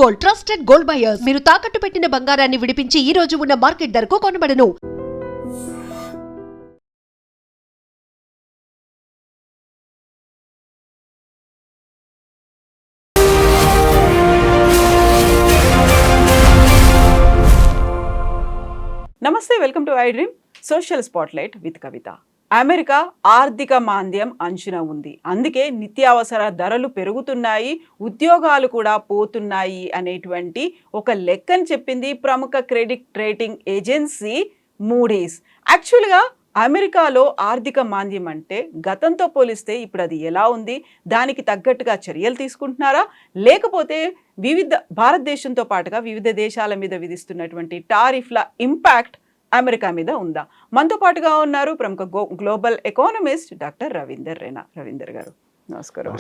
Gold, trusted gold buyers. మీరు తాకట్టు పెట్టిన బంగారాన్ని విడిపించి ఈ రోజు ఉన్న మార్కెట్ ధరకు కొనబడను. నమస్తే, welcome to I dream social spotlight with Kavitha. America ఆర్థిక మాంద్యం అంచున ఉంది. అందుకే నిత్యావసర ధరలు పెరుగుతున్నాయి, ఉద్యోగాలు కూడా పోతున్నాయి అనేటువంటి ఒక లెక్కను చెప్పింది ప్రముఖ క్రెడిట్ రేటింగ్ ఏజెన్సీ మూడీస్. యాక్చువల్గా అమెరికాలో ఆర్థిక మాంద్యం అంటే గతంతో పోలిస్తే ఇప్పుడు అది ఎలా ఉంది, దానికి తగ్గట్టుగా చర్యలు తీసుకుంటున్నారా, లేకపోతే భారతదేశంతో పాటుగా వివిధ దేశాల మీద విధిస్తున్నటువంటి టారిఫ్ల ఇంపాక్ట్ అమెరికా మీద ఉందా? మనతో పాటుగా ఉన్నారు ప్రముఖ global economist doctor Ravinder Raina. Ravinder గారు నమస్కారం.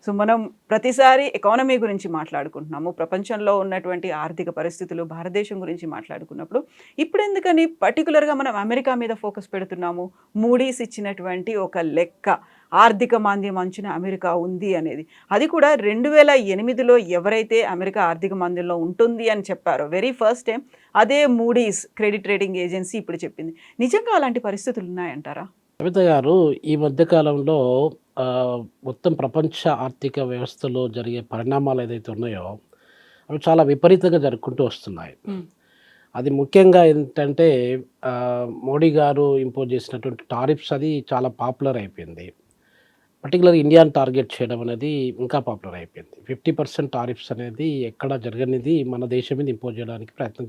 సో మనం ప్రతిసారి ఎకానమీ గురించి మాట్లాడుకుంటున్నాము, ప్రపంచంలో ఉన్నటువంటి ఆర్థిక పరిస్థితులు, భారతదేశం గురించి మాట్లాడుకున్నప్పుడు ఇప్పుడు ఎందుకని పర్టికులర్గా మనం అమెరికా మీద ఫోకస్ పెడుతున్నాము? మూడీస్ ఇచ్చినటువంటి ఒక లెక్క, ఆర్థిక మాంద్యం అంచున అమెరికా ఉంది అనేది, అది కూడా 2008లో ఎవరైతే అమెరికా ఆర్థిక మాంద్యంలో ఉంటుంది అని చెప్పారో వెరీ ఫస్ట్ టైం అదే మూడీస్ క్రెడిట్ రేటింగ్ ఏజెన్సీ ఇప్పుడు చెప్పింది. నిజంగా అలాంటి పరిస్థితులు ఉన్నాయంటారా? కవిత గారు, ఈ మధ్యకాలంలో మొత్తం ప్రపంచ ఆర్థిక వ్యవస్థలో జరిగే పరిణామాలు ఏదైతే ఉన్నాయో అవి చాలా విపరీతంగా జరుపుకుంటూ వస్తున్నాయి. అది ముఖ్యంగా ఏంటంటే మోడీ గారు ఇంపోజ్ చేసినటువంటి టారిఫ్స్ అది చాలా పాపులర్ అయిపోయింది. పర్టికులర్ ఇండియాని టార్గెట్ చేయడం అనేది ఇంకా పాపులర్ అయిపోయింది. 50% టారిఫ్స్ అనేది ఎక్కడ జరగనిది మన దేశం మీద ఇంపోజ్ చేయడానికి ప్రయత్నం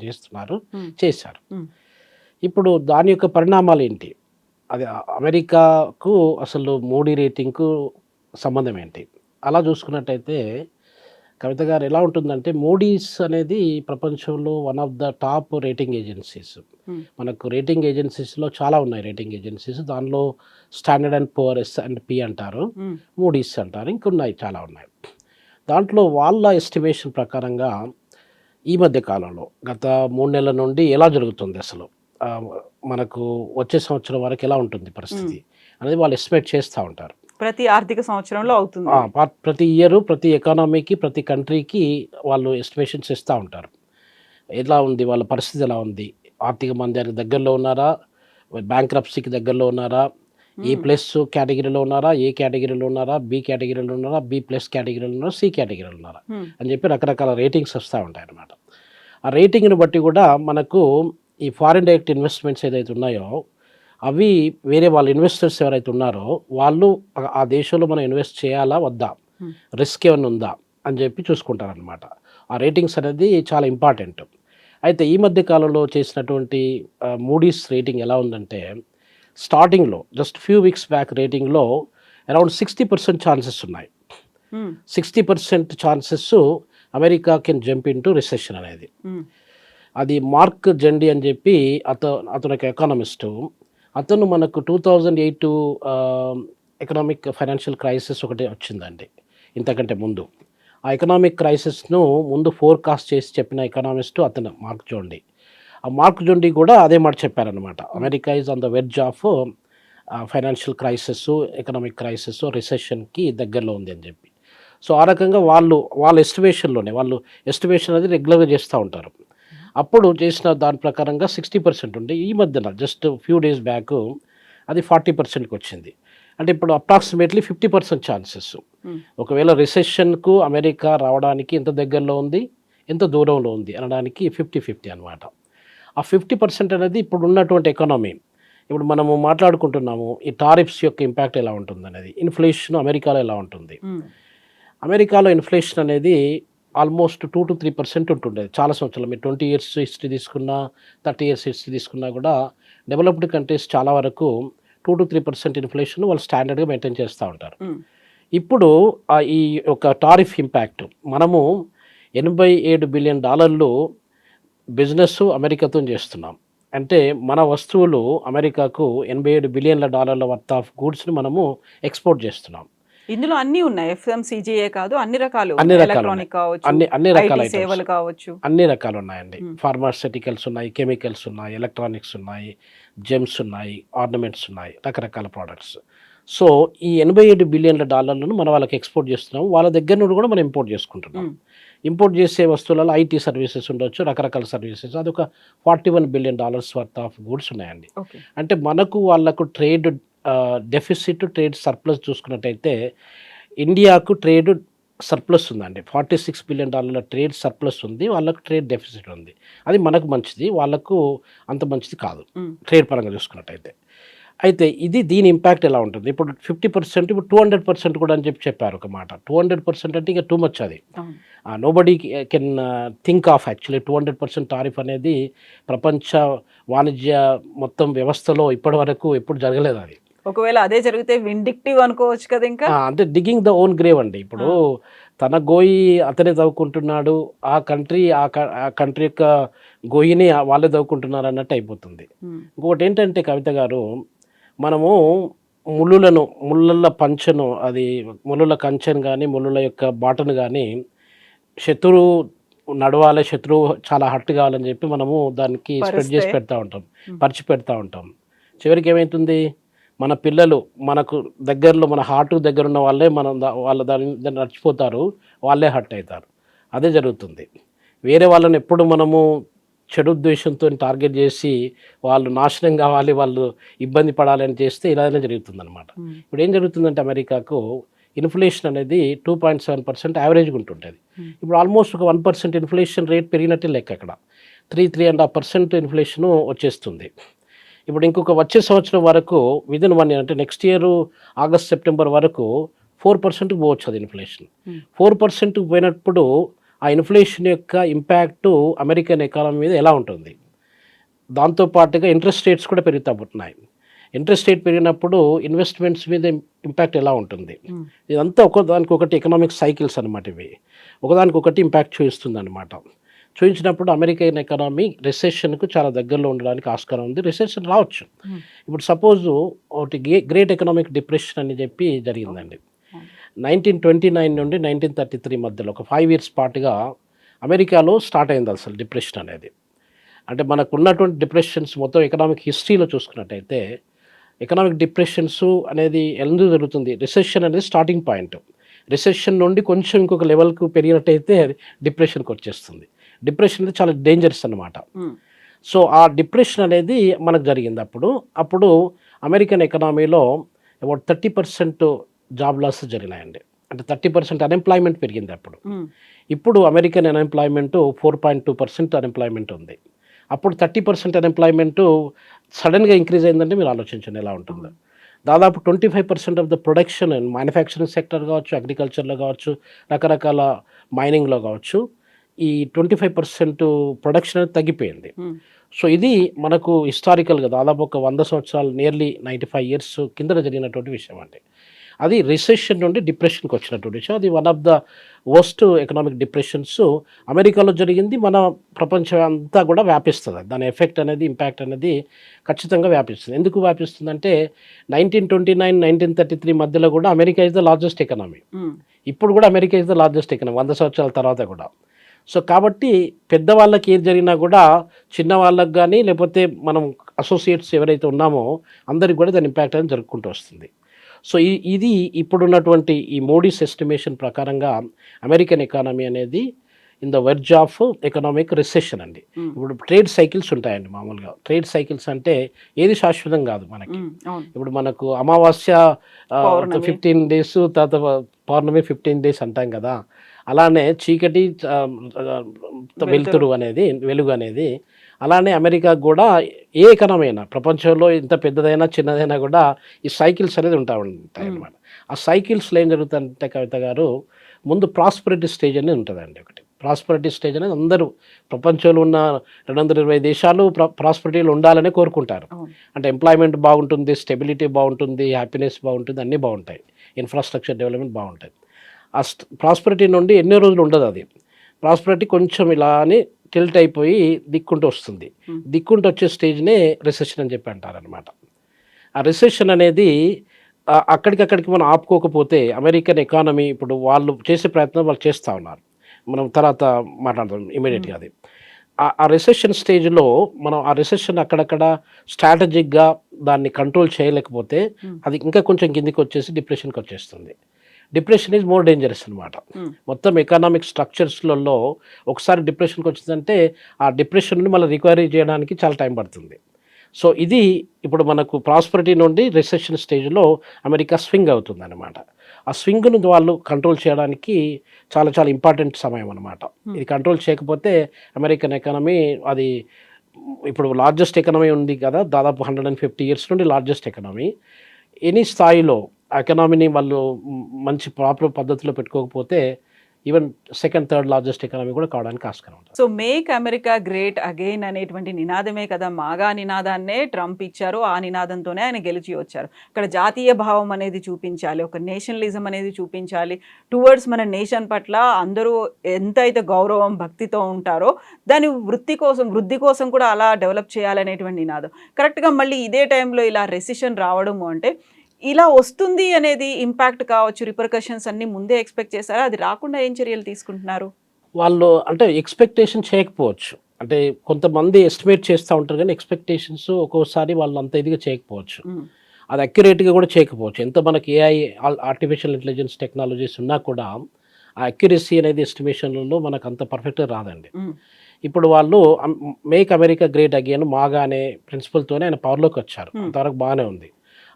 చేశారు. ఇప్పుడు దాని యొక్క పరిణామాలు ఏంటి, అది అమెరికాకు అసలు మోడీ రేటింగ్కు సంబంధం ఏంటి? అలా చూసుకున్నట్టయితే కవిత గారు ఎలా ఉంటుందంటే, మూడీస్ అనేది ప్రపంచంలో one of the top rating agencies. మనకు రేటింగ్ ఏజెన్సీస్లో చాలా ఉన్నాయి రేటింగ్ ఏజెన్సీస్. దానిలో స్టాండర్డ్ అండ్ పువర్, S&P అంటారు, మూడీస్ అంటారు, ఇంకున్నాయి, చాలా ఉన్నాయి. దాంట్లో వాళ్ళ ఎస్టిమేషన్ ప్రకారంగా ఈ మధ్య కాలంలో గత 3 నెలల నుండి ఎలా జరుగుతుంది, అసలు మనకు వచ్చే సంవత్సరం వరకు ఎలా ఉంటుంది పరిస్థితి అనేది వాళ్ళు ఎస్టిమేట్ చేస్తూ ఉంటారు. ప్రతి ఆర్థిక సంవత్సరంలో అవుతుంది. ప్రతి ఇయర్ ప్రతి ఎకానమీకి ప్రతి కంట్రీకి వాళ్ళు ఎస్టిమేషన్స్ ఇస్తూ ఉంటారు. ఎలా ఉంది వాళ్ళ పరిస్థితి, ఎలా ఉంది, ఆర్థిక మాంద్యానికి దగ్గరలో ఉన్నారా, బ్యాంక్రప్సీకి దగ్గరలో ఉన్నారా, A+ కేటగిరీలో ఉన్నారా, A కేటగిరీలో ఉన్నారా, B కేటగిరీలో ఉన్నారా, B+ కేటగిరీలో ఉన్నారా, C కేటగిరీలో ఉన్నారా అని చెప్పి రకరకాల రేటింగ్స్ వస్తూ ఉంటాయి అన్నమాట. ఆ రేటింగ్ని బట్టి కూడా మనకు ఈ ఫారిన్ డైరెక్ట్ ఇన్వెస్ట్మెంట్స్ ఏదైతే ఉన్నాయో అవి వేరే వాళ్ళ ఇన్వెస్టర్స్ ఎవరైతే ఉన్నారో వాళ్ళు ఆ దేశంలో మనం ఇన్వెస్ట్ చేయాలా వద్దా, రిస్క్ ఏమైనా ఉందా అని చెప్పి చూసుకుంటారనమాట. ఆ రేటింగ్స్ అనేది చాలా ఇంపార్టెంట్. అయితే ఈ మధ్య కాలంలో చేసినటువంటి మూడీస్ రేటింగ్ ఎలా ఉందంటే, స్టార్టింగ్లో జస్ట్ ఫ్యూ వీక్స్ బ్యాక్ రేటింగ్లో అరౌండ్ 60% ఛాన్సెస్ ఉన్నాయి. 60% chances America can jump in to recession అనేది. అది మార్క్ జెండి అని చెప్పి అతను ఒక ఎకానమిస్టు. అతను మనకు 2008 ఎకనామిక్ ఫైనాన్షియల్ క్రైసిస్ ఒకటి వచ్చిందండి, ఇంతకంటే ముందు. ఆ ఎకనామిక్ క్రైసిస్ను ముందు ఫోర్కాస్ట్ చేసి చెప్పిన ఎకనామిస్టు అతను మార్క్ జోండి. ఆ మార్క్ జోండి కూడా అదే మాట చెప్పారనమాట, America is on the wedge of financial crisis, economic crisis, రిసెషన్కి దగ్గరలో ఉంది అని చెప్పి. సో ఆ రకంగా వాళ్ళ ఎస్టిమేషన్ అది రెగ్యులర్గా చేస్తూ ఉంటారు. అప్పుడు చేసిన దాని ప్రకారంగా 60% ఉండే, ఈ మధ్యన జస్ట్ ఫ్యూ డేస్ బ్యాక్ అది 40%కి వచ్చింది. అంటే ఇప్పుడు అప్రాక్సిమేట్లీ 50% ఛాన్సెస్. ఒకవేళ రిసెషన్కు అమెరికా రావడానికి ఎంత దగ్గరలో ఉంది, ఎంత దూరంలో ఉంది అనడానికి 50-50 అనమాట. ఆ 50% అనేది ఇప్పుడు ఉన్నటువంటి ఎకానమీ. ఇప్పుడు మనము మాట్లాడుకుంటున్నాము ఈ టారిఫ్స్ యొక్క ఇంపాక్ట్ ఎలా ఉంటుంది అనేది, ఇన్ఫ్లేషన్ అమెరికాలో ఎలా ఉంటుంది. అమెరికాలో ఇన్ఫ్లేషన్ అనేది ఆల్మోస్ట్ 2-3% ఉంటుండేది చాలా సంవత్సరాలు. మీరు 20 years హిస్టరీ తీసుకున్నా, 30 years హిస్టరీ తీసుకున్నా కూడా డెవలప్డ్ కంట్రీస్ చాలా వరకు 2-3% ఇన్ఫ్లేషన్ వాళ్ళు స్టాండర్డ్గా మెయింటైన్ చేస్తూ ఉంటారు. ఇప్పుడు ఈ ఒక టారిఫ్ ఇంపాక్ట్, మనము $87 బిలియన్ బిజినెస్ అమెరికాతో చేస్తున్నాం. అంటే మన వస్తువులు అమెరికాకు $87 బిలియన్ వర్త్ ఆఫ్ గూడ్స్ని మనము ఎక్స్పోర్ట్ చేస్తున్నాం. ఇందులో అన్ని ఉన్నాయి, FMCGA కాదు, అన్ని రకాలు, ఎలక్ట్రానిక్ కావచ్చు, అన్ని రకాల సేవలు కావచ్చు, అన్ని రకాలు ఉన్నాయండి. ఫార్మాస్యూటికల్స్ ఉన్నాయి, కెమికల్స్ ఉన్నాయి, ఎలక్ట్రానిక్స్ ఉన్నాయి, జెమ్స్ ఉన్నాయి, ఆర్నమెంట్స్ ఉన్నాయి, రకరకాల ప్రోడక్ట్స్. సో ఈ $87 బిలియన్ మన వాళ్ళకి ఎక్స్పోర్ట్ చేస్తున్నాం, వాళ్ళ దగ్గర నుండి కూడా మనం ఇంపోర్ట్ చేసుకుంటున్నాం. ఇంపోర్ట్ చేసే వస్తువులలో ఐటీ సర్వీసెస్ ఉండొచ్చు, రకరకాల సర్వీసెస్, అదొక $41 బిలియన్ వర్త్ ఆఫ్ గూడ్స్ ఉన్నాయండి. ఓకే. అంటే మనకు వాళ్ళకు ట్రేడ్ డెఫిసిట్, ట్రేడ్ సర్ప్లస్ చూసుకున్నట్టయితే ఇండియాకు ట్రేడ్ సర్ప్లస్ ఉందండి. $46 బిలియన్ ట్రేడ్ సర్ప్లస్ ఉంది, వాళ్ళకు ట్రేడ్ డెఫిసిట్ ఉంది. అది మనకు మంచిది, వాళ్ళకు అంత మంచిది కాదు ట్రేడ్ పరంగా చూసుకున్నట్టయితే. అయితే దీని ఇంపాక్ట్ ఎలా ఉంటుంది? ఇప్పుడు 50%, ఇప్పుడు 200% కూడా అని చెప్పారు ఒక మాట. 200% అంటే ఇక టూ మచ్ అది. Nobody can think of actually 200% tariff అనేది ప్రపంచ వాణిజ్య మొత్తం వ్యవస్థలో ఇప్పటి వరకు ఎప్పుడు జరగలేదు అది. ఒకవేళ అదే జరిగితే విండిక్టివ్ అనుకోవచ్చు కదా ఇంకా. అంటే డిగ్గింగ్ ద ఓన్ గ్రేవ్ అండి. ఇప్పుడు తన గోయి అతనే తవ్వుకుంటున్నాడు, ఆ కంట్రీ యొక్క గోయిని వాళ్ళే తవ్వుకుంటున్నారు అన్నట్టు అయిపోతుంది. ఇంకొకటి ఏంటంటే కవిత గారు, మనము ముళ్ళ పంచను, అది ముళ్ళ కంచెను కానీ ముళ్ళ యొక్క బాటను కానీ శత్రువు నడవాలి, శత్రువు చాలా హర్ట్ కావాలని చెప్పి మనము దానికి స్ప్రెడ్ చేసి పెడతా ఉంటాం, పరిచి పెడతా ఉంటాం. చివరికి ఏమవుతుంది, మన పిల్లలు మనకు దగ్గరలో, మన హార్ట్ దగ్గర ఉన్న వాళ్ళే వాళ్ళ దాన్ని నడిచిపోతారు, వాళ్ళే హర్ట్ అవుతారు. అదే జరుగుతుంది. వేరే వాళ్ళని ఎప్పుడు మనము చెడు ఉద్దేశంతో టార్గెట్ చేసి వాళ్ళు నాశనం కావాలి, వాళ్ళు ఇబ్బంది పడాలని చేస్తే ఇలానే జరుగుతుంది అనమాట. ఇప్పుడు ఏం జరుగుతుందంటే అమెరికాకు ఇన్ఫ్లేషన్ అనేది 2.7% యావరేజ్గా ఉంటుంటుంది. ఇప్పుడు ఆల్మోస్ట్ ఒక 1% ఇన్ఫ్లేషన్ రేట్ పెరిగినట్టే లెక్క. అక్కడ 3.5% ఇన్ఫ్లేషన్ వచ్చేస్తుంది. ఇప్పుడు ఇంకొక వచ్చే సంవత్సరం వరకు విదిన్ 1 ఇయర్, అంటే నెక్స్ట్ ఇయర్ ఆగస్ట్ సెప్టెంబర్ వరకు 4% పోవచ్చు అది ఇన్ఫ్లేషన్. 4% పోయినప్పుడు ఆ ఇన్ఫ్లేషన్ యొక్క ఇంపాక్టు అమెరికన్ ఎకానమీ మీద ఎలా ఉంటుంది? దాంతోపాటుగా ఇంట్రెస్ట్ రేట్స్ కూడా పెరుగుతాబోతున్నాయి. ఇంట్రెస్ట్ రేట్ పెరిగినప్పుడు ఇన్వెస్ట్మెంట్స్ మీద ఇంపాక్ట్ ఎలా ఉంటుంది? ఇదంతా ఒకదానికొకటి ఎకనామిక్ సైకిల్స్ అనమాట. ఇవి ఒకదానికొకటి ఇంపాక్ట్ చూపిస్తుంది అనమాట. చూపించినప్పుడు అమెరికన్ ఎకానమీ రిసెషన్కు చాలా దగ్గరలో ఉండడానికి ఆస్కారం ఉంది. రిసెషన్ రావచ్చు. ఇప్పుడు సపోజ్ ఒకటి గ్రేట్ ఎకనామిక్ డిప్రెషన్ అని చెప్పి జరిగిందండి. 1929 నుండి 1933 మధ్యలో ఒక 5 years పాటుగా అమెరికాలో స్టార్ట్ అయింది అసలు డిప్రెషన్ అనేది. అంటే మనకు ఉన్నటువంటి డిప్రెషన్స్ మొత్తం ఎకనామిక్ హిస్టరీలో చూసుకున్నట్టయితే ఎకనామిక్ డిప్రెషన్స్ అనేది ఎందుకు జరుగుతుంది? రిసెషన్ అనేది స్టార్టింగ్ పాయింట్. రిసెషన్ నుండి కొంచెం ఇంకొక లెవెల్కు పెరిగినట్టయితే డిప్రెషన్కి వచ్చేస్తుంది. డిప్రెషన్ అనేది చాలా డేంజరస్ అన్నమాట. సో ఆ డిప్రెషన్ అనేది మనకు జరిగింది. అప్పుడు అమెరికన్ ఎకనామీలో అబౌట్ 30% జాబ్ లాస్ జరిగినాయండి. అంటే 30% అన్ఎంప్లాయ్మెంట్ పెరిగింది అప్పుడు. ఇప్పుడు అమెరికన్ అన్ఎంప్లాయ్మెంట్ 4.2% అన్ఎంప్లాయ్మెంట్ ఉంది. అప్పుడు 30% అన్ఎంప్లాయ్మెంట్ సడన్గా ఇంక్రీజ్ అయిందంటే మీరు ఆలోచించండి ఎలా ఉంటుందో. దాదాపు 25% of the production manufacturing sector కావచ్చు, అగ్రికల్చర్లో కావచ్చు, రకరకాల మైనింగ్లో కావచ్చు, ఈ 25% ప్రొడక్షన్ అనేది తగ్గిపోయింది. సో ఇది మనకు హిస్టారికల్గా దాదాపు ఒక 100 సంవత్సరాలు, నియర్లీ 95 years కింద జరిగినటువంటి విషయం అండి. అది రిసెషన్ నుండి డిప్రెషన్కి వచ్చినటువంటి విషయం. అది one of the worst economic depressions అమెరికాలో జరిగింది. మన ప్రపంచం అంతా కూడా వ్యాపిస్తుంది. దాని ఎఫెక్ట్ అనేది, ఇంపాక్ట్ అనేది ఖచ్చితంగా వ్యాపిస్తుంది. ఎందుకు వ్యాపిస్తుందంటే 1929, 1933 మధ్యలో కూడా America is the largest economy. ఇప్పుడు కూడా America is the largest economy 100 సంవత్సరాల తర్వాత కూడా. సో కాబట్టి పెద్దవాళ్ళకి ఏది జరిగినా కూడా చిన్న వాళ్ళకి కానీ లేకపోతే మనం అసోసియేట్స్ ఎవరైతే ఉన్నామో అందరికి కూడా దాని ఇంపాక్ట్ అనేది జరుపుకుంటూ వస్తుంది. సో ఇది ఇప్పుడున్నటువంటి ఈ మోడీస్ ఎస్టిమేషన్ ప్రకారంగా అమెరికన్ ఎకానమీ అనేది in the verge of economic recession అండి. ఇప్పుడు ట్రేడ్ సైకిల్స్ ఉంటాయండి. మామూలుగా ట్రేడ్ సైకిల్స్ అంటే ఏది శాశ్వతం కాదు మనకి. ఇప్పుడు మనకు అమావాస్య 15 days, తర్వాత పౌర్ణమి 15 days అంటాం కదా. అలానే చీకటి, వెలుతురు అనేది, వెలుగు అనేది, అలానే అమెరికాకు కూడా ఏ ఎకనామీ అయినా ప్రపంచంలో ఎంత పెద్దదైనా చిన్నదైనా కూడా ఈ సైకిల్స్ అనేది ఉంటాయి అన్నమాట. ఆ సైకిల్స్లో ఏం జరుగుతుందంటే కవిత గారు, ముందు ప్రాస్పరిటీ స్టేజ్ అనేది ఉంటుందండి. ఒకటి ప్రాస్పరిటీ స్టేజ్ అనేది అందరూ ప్రపంచంలో ఉన్న 220 దేశాలు ప్రాస్పరిటీలో ఉండాలని కోరుకుంటారు. అంటే ఎంప్లాయ్మెంట్ బాగుంటుంది, స్టెబిలిటీ బాగుంటుంది, హ్యాపీనెస్ బాగుంటుంది, అన్నీ బాగుంటాయి, ఇన్ఫ్రాస్ట్రక్చర్ డెవలప్మెంట్ బాగుంటుంది. ఆ ప్రాస్పరిటీ నుండి ఎన్నో రోజులు ఉండదు. అది ప్రాస్పరిటీ కొంచెం ఇలా అని టిల్ట్ అయిపోయి దిక్కుంటూ వస్తుంది. దిక్కుంటూ వచ్చే స్టేజ్నే రిసెషన్ అని చెప్పి అంటారనమాట. ఆ రిసెషన్ అనేది అక్కడికక్కడికి మనం ఆపుకోకపోతే అమెరికన్ ఎకానమీ ఇప్పుడు వాళ్ళు చేసే ప్రయత్నం వాళ్ళు చేస్తూ ఉన్నారు. మనం తర్వాత మాట్లాడదాం ఇమీడియట్గా. అది ఆ రిసెషన్ స్టేజ్లో మనం ఆ రిసెషన్ అక్కడక్కడ స్ట్రాటజిక్గా దాన్ని కంట్రోల్ చేయలేకపోతే అది ఇంకా కొంచెం కిందికి వచ్చేసి డిప్రెషన్కి వచ్చేస్తుంది. డిప్రెషన్ ఈజ్ మోర్ డేంజరస్ అనమాట. మొత్తం ఎకనామిక్ స్ట్రక్చర్స్లలో ఒకసారి డిప్రెషన్కి వచ్చిందంటే ఆ డిప్రెషన్ నుండి మళ్ళీ రికవరీ చేయడానికి చాలా టైం పడుతుంది. సో ఇది ఇప్పుడు మనకు ప్రాస్పరిటీ నుండి రిసెషన్ స్టేజ్లో అమెరికా స్వింగ్ అవుతుంది అనమాట. ఆ స్వింగ్ను వాళ్ళు కంట్రోల్ చేయడానికి చాలా చాలా ఇంపార్టెంట్ సమయం అనమాట. ఇది కంట్రోల్ చేయకపోతే అమెరికన్ ఎకానమీ అది ఇప్పుడు లార్జెస్ట్ ఎకానమీ ఉంది కదా, దాదాపు 150 years నుండి లార్జెస్ట్ ఎకానమీ. ఎనీ స్థాయిలో ఎకానమీని వాళ్ళు మంచి ప్రాపర్ పద్ధతిలో పెట్టుకోకపోతే even second third largest economy కూడా కావడానికి ఆస్కారం ఉంటుంది. So make America great again అనేటువంటి నినాదమే కదా మాగా నినాదాన్నే ట్రంప్ ఇచ్చారు. ఆ నినాదంతోనే ఆయన గెలిచి వచ్చారు. ఇక్కడ జాతీయ భావం అనేది చూపించాలి, ఒక నేషనలిజం అనేది చూపించాలి, టువర్డ్స్ మన నేషన్ పట్ల అందరూ ఎంతైతే గౌరవం భక్తితో ఉంటారో దాని వృద్ధి కోసం కూడా అలా డెవలప్ చేయాలనేటువంటి నినాదం. కరెక్ట్గా మళ్ళీ ఇదే టైంలో ఇలా రెసిషన్ రావడము అంటే ఇలా వస్తుంది అనేది ఇంపాక్ట్ కావచ్చు, రిపర్కషన్స్ అన్ని ముందే ఎక్స్పెక్ట్ చేశారా? అది రాకుండా ఏం చర్యలు తీసుకుంటున్నారు? వాళ్ళు అంటే ఎక్స్పెక్టేషన్ చేయకపోవచ్చు, అంటే కొంతమంది ఎస్టిమేట్ చేస్తూ ఉంటారు కానీ ఎక్స్పెక్టేషన్స్ ఒక్కోసారి వాళ్ళు అంత ఇదిగా చేయకపోవచ్చు, అది అక్యురేట్గా కూడా చేయకపోవచ్చు. ఎంత మనకి ఏఐ ఆర్టిఫిషియల్ ఇంటెలిజెన్స్ టెక్నాలజీస్ ఉన్నా కూడా ఆ అక్యురసీ అనేది ఎస్టిమేషన్లలో మనకు అంత పర్ఫెక్ట్గా రాదండి. ఇప్పుడు వాళ్ళు make America great again MAGA అనే ప్రిన్సిపల్తోనే ఆయన పవర్లోకి వచ్చారు. అంతవరకు బాగానే ఉంది.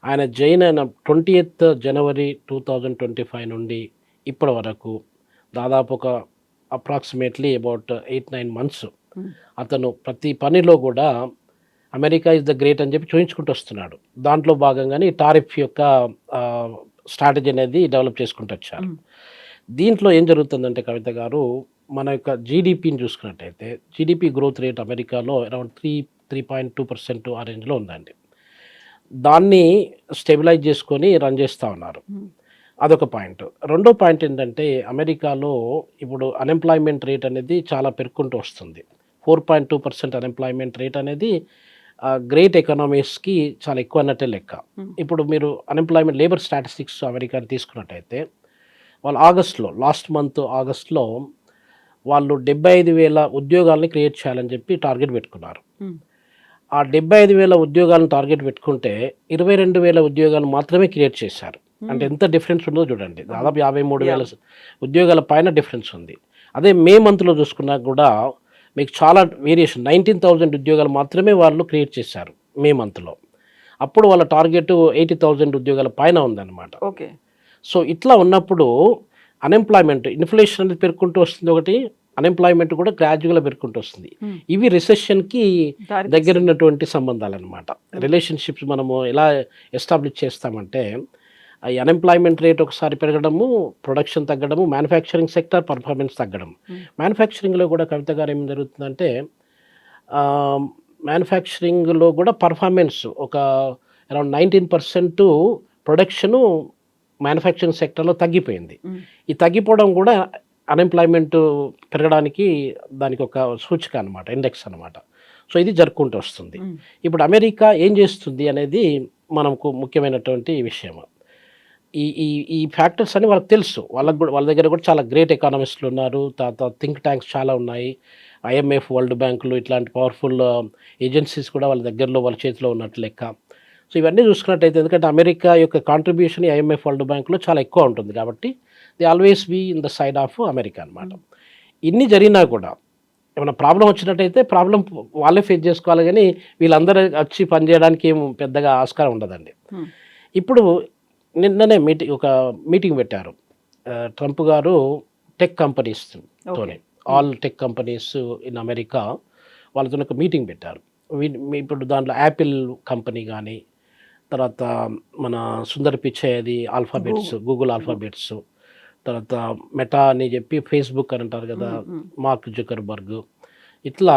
ఆయన జైన్ అయిన 20th January 2025 నుండి ఇప్పటి వరకు దాదాపు ఒక అప్రాక్సిమేట్లీ అబౌట్ 8-9 months అతను ప్రతి పనిలో కూడా అమెరికా ఇస్ ద గ్రేట్ అని చెప్పి చూపించుకుంటూ వస్తున్నాడు. దాంట్లో భాగంగానే ఈ టారిఫ్ యొక్క స్ట్రాటజీ అనేది డెవలప్ చేసుకుంటూ వచ్చారు. దీంట్లో ఏం జరుగుతుందంటే కవిత గారు, మన యొక్క జీడిపిని చూసుకున్నట్టయితే జీడిపి గ్రోత్ రేట్ అమెరికాలో అరౌండ్ 3.2% ఆ రేంజ్లో ఉందండి. దాన్ని స్టెబిలైజ్ చేసుకొని రన్ చేస్తూ ఉన్నారు. అదొక పాయింట్. రెండో పాయింట్ ఏంటంటే అమెరికాలో ఇప్పుడు అన్ఎంప్లాయ్మెంట్ రేట్ అనేది చాలా పెరుగుకుంటూ వస్తుంది. 4.2% అన్ఎంప్లాయ్మెంట్ రేట్ అనేది గ్రేట్ ఎకనామీస్కి చాలా ఎక్కువ అన్నట్టే లెక్క. ఇప్పుడు మీరు అన్ఎంప్లాయ్మెంట్ లేబర్ స్టాటిస్టిక్స్ అమెరికాని తీసుకున్నట్టయితే వాళ్ళు లాస్ట్ మంత్ ఆగస్ట్లో వాళ్ళు 75,000 ఉద్యోగాలని క్రియేట్ చేయాలని చెప్పి టార్గెట్ పెట్టుకున్నారు. ఆ 75,000 ఉద్యోగాలను టార్గెట్ పెట్టుకుంటే 22,000 ఉద్యోగాలు మాత్రమే క్రియేట్ చేశారు. అంటే ఎంత డిఫరెన్స్ ఉందో చూడండి, దాదాపు 53,000 ఉద్యోగాల పైన డిఫరెన్స్ ఉంది. అదే మే మంత్లో చూసుకున్నా కూడా మీకు చాలా వేరియేషన్, 19,000 ఉద్యోగాలు మాత్రమే వాళ్ళు క్రియేట్ చేశారు మే మంత్లో. అప్పుడు వాళ్ళ టార్గెట్ 80,000 ఉద్యోగాల పైన ఉందన్నమాట. ఓకే. సో ఇట్లా ఉన్నప్పుడు అన్ఎంప్లాయ్మెంట్, ఇన్ఫ్లేషన్ అనేది పెరుగుకుంటూ వస్తుంది ఒకటి, అన్ఎంప్లాయ్మెంట్ కూడా గ్రాడ్యువల్గా పెరుగుకుంటూ వస్తుంది. ఇవి రిసెషన్కి దగ్గర ఉన్నటువంటి సంబంధాలు అనమాట. రిలేషన్షిప్స్ మనము ఎలా ఎస్టాబ్లిష్ చేస్తామంటే ఈ అన్ఎంప్లాయ్మెంట్ రేట్ ఒకసారి పెరగడము, ప్రొడక్షన్ తగ్గడము, మ్యానుఫ్యాక్చరింగ్ సెక్టర్ పర్ఫార్మెన్స్ తగ్గడం. మ్యానుఫ్యాక్చరింగ్లో కూడా కవిత గారు ఏం జరుగుతుందంటే మ్యానుఫ్యాక్చరింగ్లో కూడా పర్ఫార్మెన్స్ ఒక అరౌండ్ 19% ప్రొడక్షను మ్యానుఫ్యాక్చరింగ్ సెక్టర్లో తగ్గిపోయింది. ఈ తగ్గిపోవడం కూడా అన్ఎంప్లాయ్మెంట్ పెరగడానికి దానికి ఒక సూచిక అనమాట, ఇండెక్స్ అనమాట. సో ఇది జరుపుకుంటూ వస్తుంది. ఇప్పుడు అమెరికా ఏం చేస్తుంది అనేది మనకు ముఖ్యమైనటువంటి విషయం. ఈ ఈ ఈ ఫ్యాక్టర్స్ అని వాళ్ళకి తెలుసు, వాళ్ళ దగ్గర కూడా చాలా గ్రేట్ ఎకానమిస్టులు ఉన్నారు, తర్వాత థింక్ ట్యాంక్స్ చాలా ఉన్నాయి, IMF, వరల్డ్ బ్యాంకులు ఇట్లాంటి పవర్ఫుల్ ఏజెన్సీస్ కూడా వాళ్ళ దగ్గరలో వాళ్ళ చేతిలో ఉన్నట్టు లెక్క. సో ఇవన్నీ చూసుకున్నట్టయితే ఎందుకంటే అమెరికా యొక్క కాంట్రిబ్యూషన్ IMF, వరల్డ్ బ్యాంకులో చాలా ఎక్కువ ఉంటుంది కాబట్టి they always be in the side of America అనమాట. ఇన్ని జరిగినా కూడా ఏమైనా ప్రాబ్లం వచ్చినట్టయితే ప్రాబ్లం వాళ్ళే ఫేస్ చేసుకోవాలి, కానీ వీళ్ళందరూ వచ్చి పనిచేయడానికి ఏం పెద్దగా ఆస్కారం ఉండదండి. ఇప్పుడు నిన్ననే ఒక మీటింగ్ పెట్టారు ట్రంప్ గారు టెక్ కంపెనీస్తోనే, all tech companies in America వాళ్ళతో ఒక మీటింగ్ పెట్టారు. ఇప్పుడు దాంట్లో యాపిల్ కంపెనీ కానీ, తర్వాత మన సుందర్ పిచ్చై అది ఆల్ఫాబెట్స్, గూగుల్ ఆల్ఫాబెట్స్, తర్వాత మెటా అని చెప్పి ఫేస్బుక్ అని అంటారు కదా, మార్క్ జుకర్బర్గ్, ఇట్లా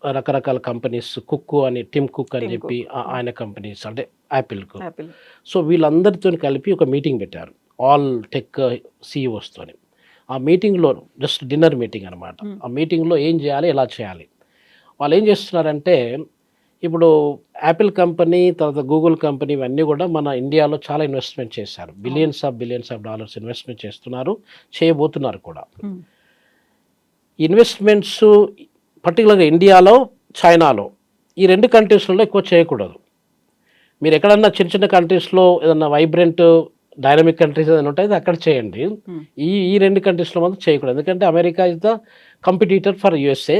రకరకాల కంపెనీస్, కుక్ అని టిమ్ కుక్ అని చెప్పి ఆయన కంపెనీస్ అంటే యాపిల్కు. సో వీళ్ళందరితో కలిపి ఒక మీటింగ్ పెట్టారు, ఆల్ టెక్ CEOస్తోని. ఆ మీటింగ్లో జస్ట్ డిన్నర్ మీటింగ్ అనమాట. ఆ మీటింగ్లో ఏం చేయాలి, ఎలా చేయాలి, వాళ్ళు ఏం చేస్తున్నారంటే ఇప్పుడు యాపిల్ కంపెనీ, తర్వాత గూగుల్ కంపెనీ ఇవన్నీ కూడా మన ఇండియాలో చాలా ఇన్వెస్ట్మెంట్ చేశారు, బిలియన్స్ ఆఫ్ డాలర్స్ ఇన్వెస్ట్మెంట్ చేస్తున్నారు, చేయబోతున్నారు కూడా. ఇన్వెస్ట్మెంట్స్ పర్టికులర్గా ఇండియాలో, చైనాలో, ఈ 2 కంట్రీస్లలో ఎక్కువ చేయకూడదు. మీరు ఎక్కడన్నా చిన్న చిన్న కంట్రీస్లో ఏదన్నా వైబ్రెంట్ డైనమిక్ కంట్రీస్ ఏదైనా ఉంటాయి అక్కడ చేయండి. Hmm. ఈ 2 కంట్రీస్లో మాత్రం చేయకూడదు. ఎందుకంటే America is the competitor for USA,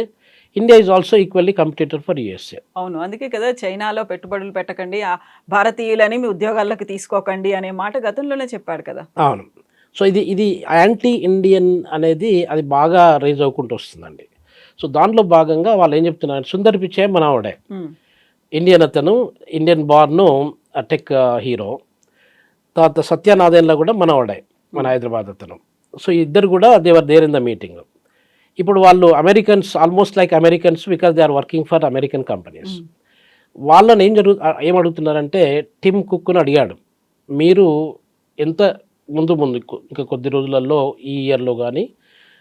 India is also equally competitor for USA. అవును, అందుకే కదా చైనాలో పెట్టుబడులు పెట్టకండి, ఆ భారతీయులని మీ ఉద్యోగాల్లోకి తీసుకోకండి అనే మాట గతంలోనే చెప్పాడు కదా. అవును. సో ఇది యాంటీ ఇండియన్ అనేది అది బాగా రైజ్ అవ్వకుంటూ వస్తుందండి. సో దాంట్లో భాగంగా వాళ్ళు ఏం చెప్తున్నారు, సుందర్ పిచ్చే మనవాడే, Hmm. ఇండియన్ అతను, ఇండియన్ బార్ను టెక్ హీరో. తర్వాత సత్యనారాయణలో కూడా మనవాడే, మన హైదరాబాద్ అతను. సో ఇద్దరు కూడా they were there in the meeting. ఇప్పుడు వాళ్ళు Americans, almost like Americans, because they are working for American companies. వాళ్ళని ఏం అడుగుతున్నారంటే, టిమ్ కుక్ను అడిగాడు, మీరు ఎంత ముందు ఇంకా కొద్ది రోజులలో ఈ ఇయర్లో కానీ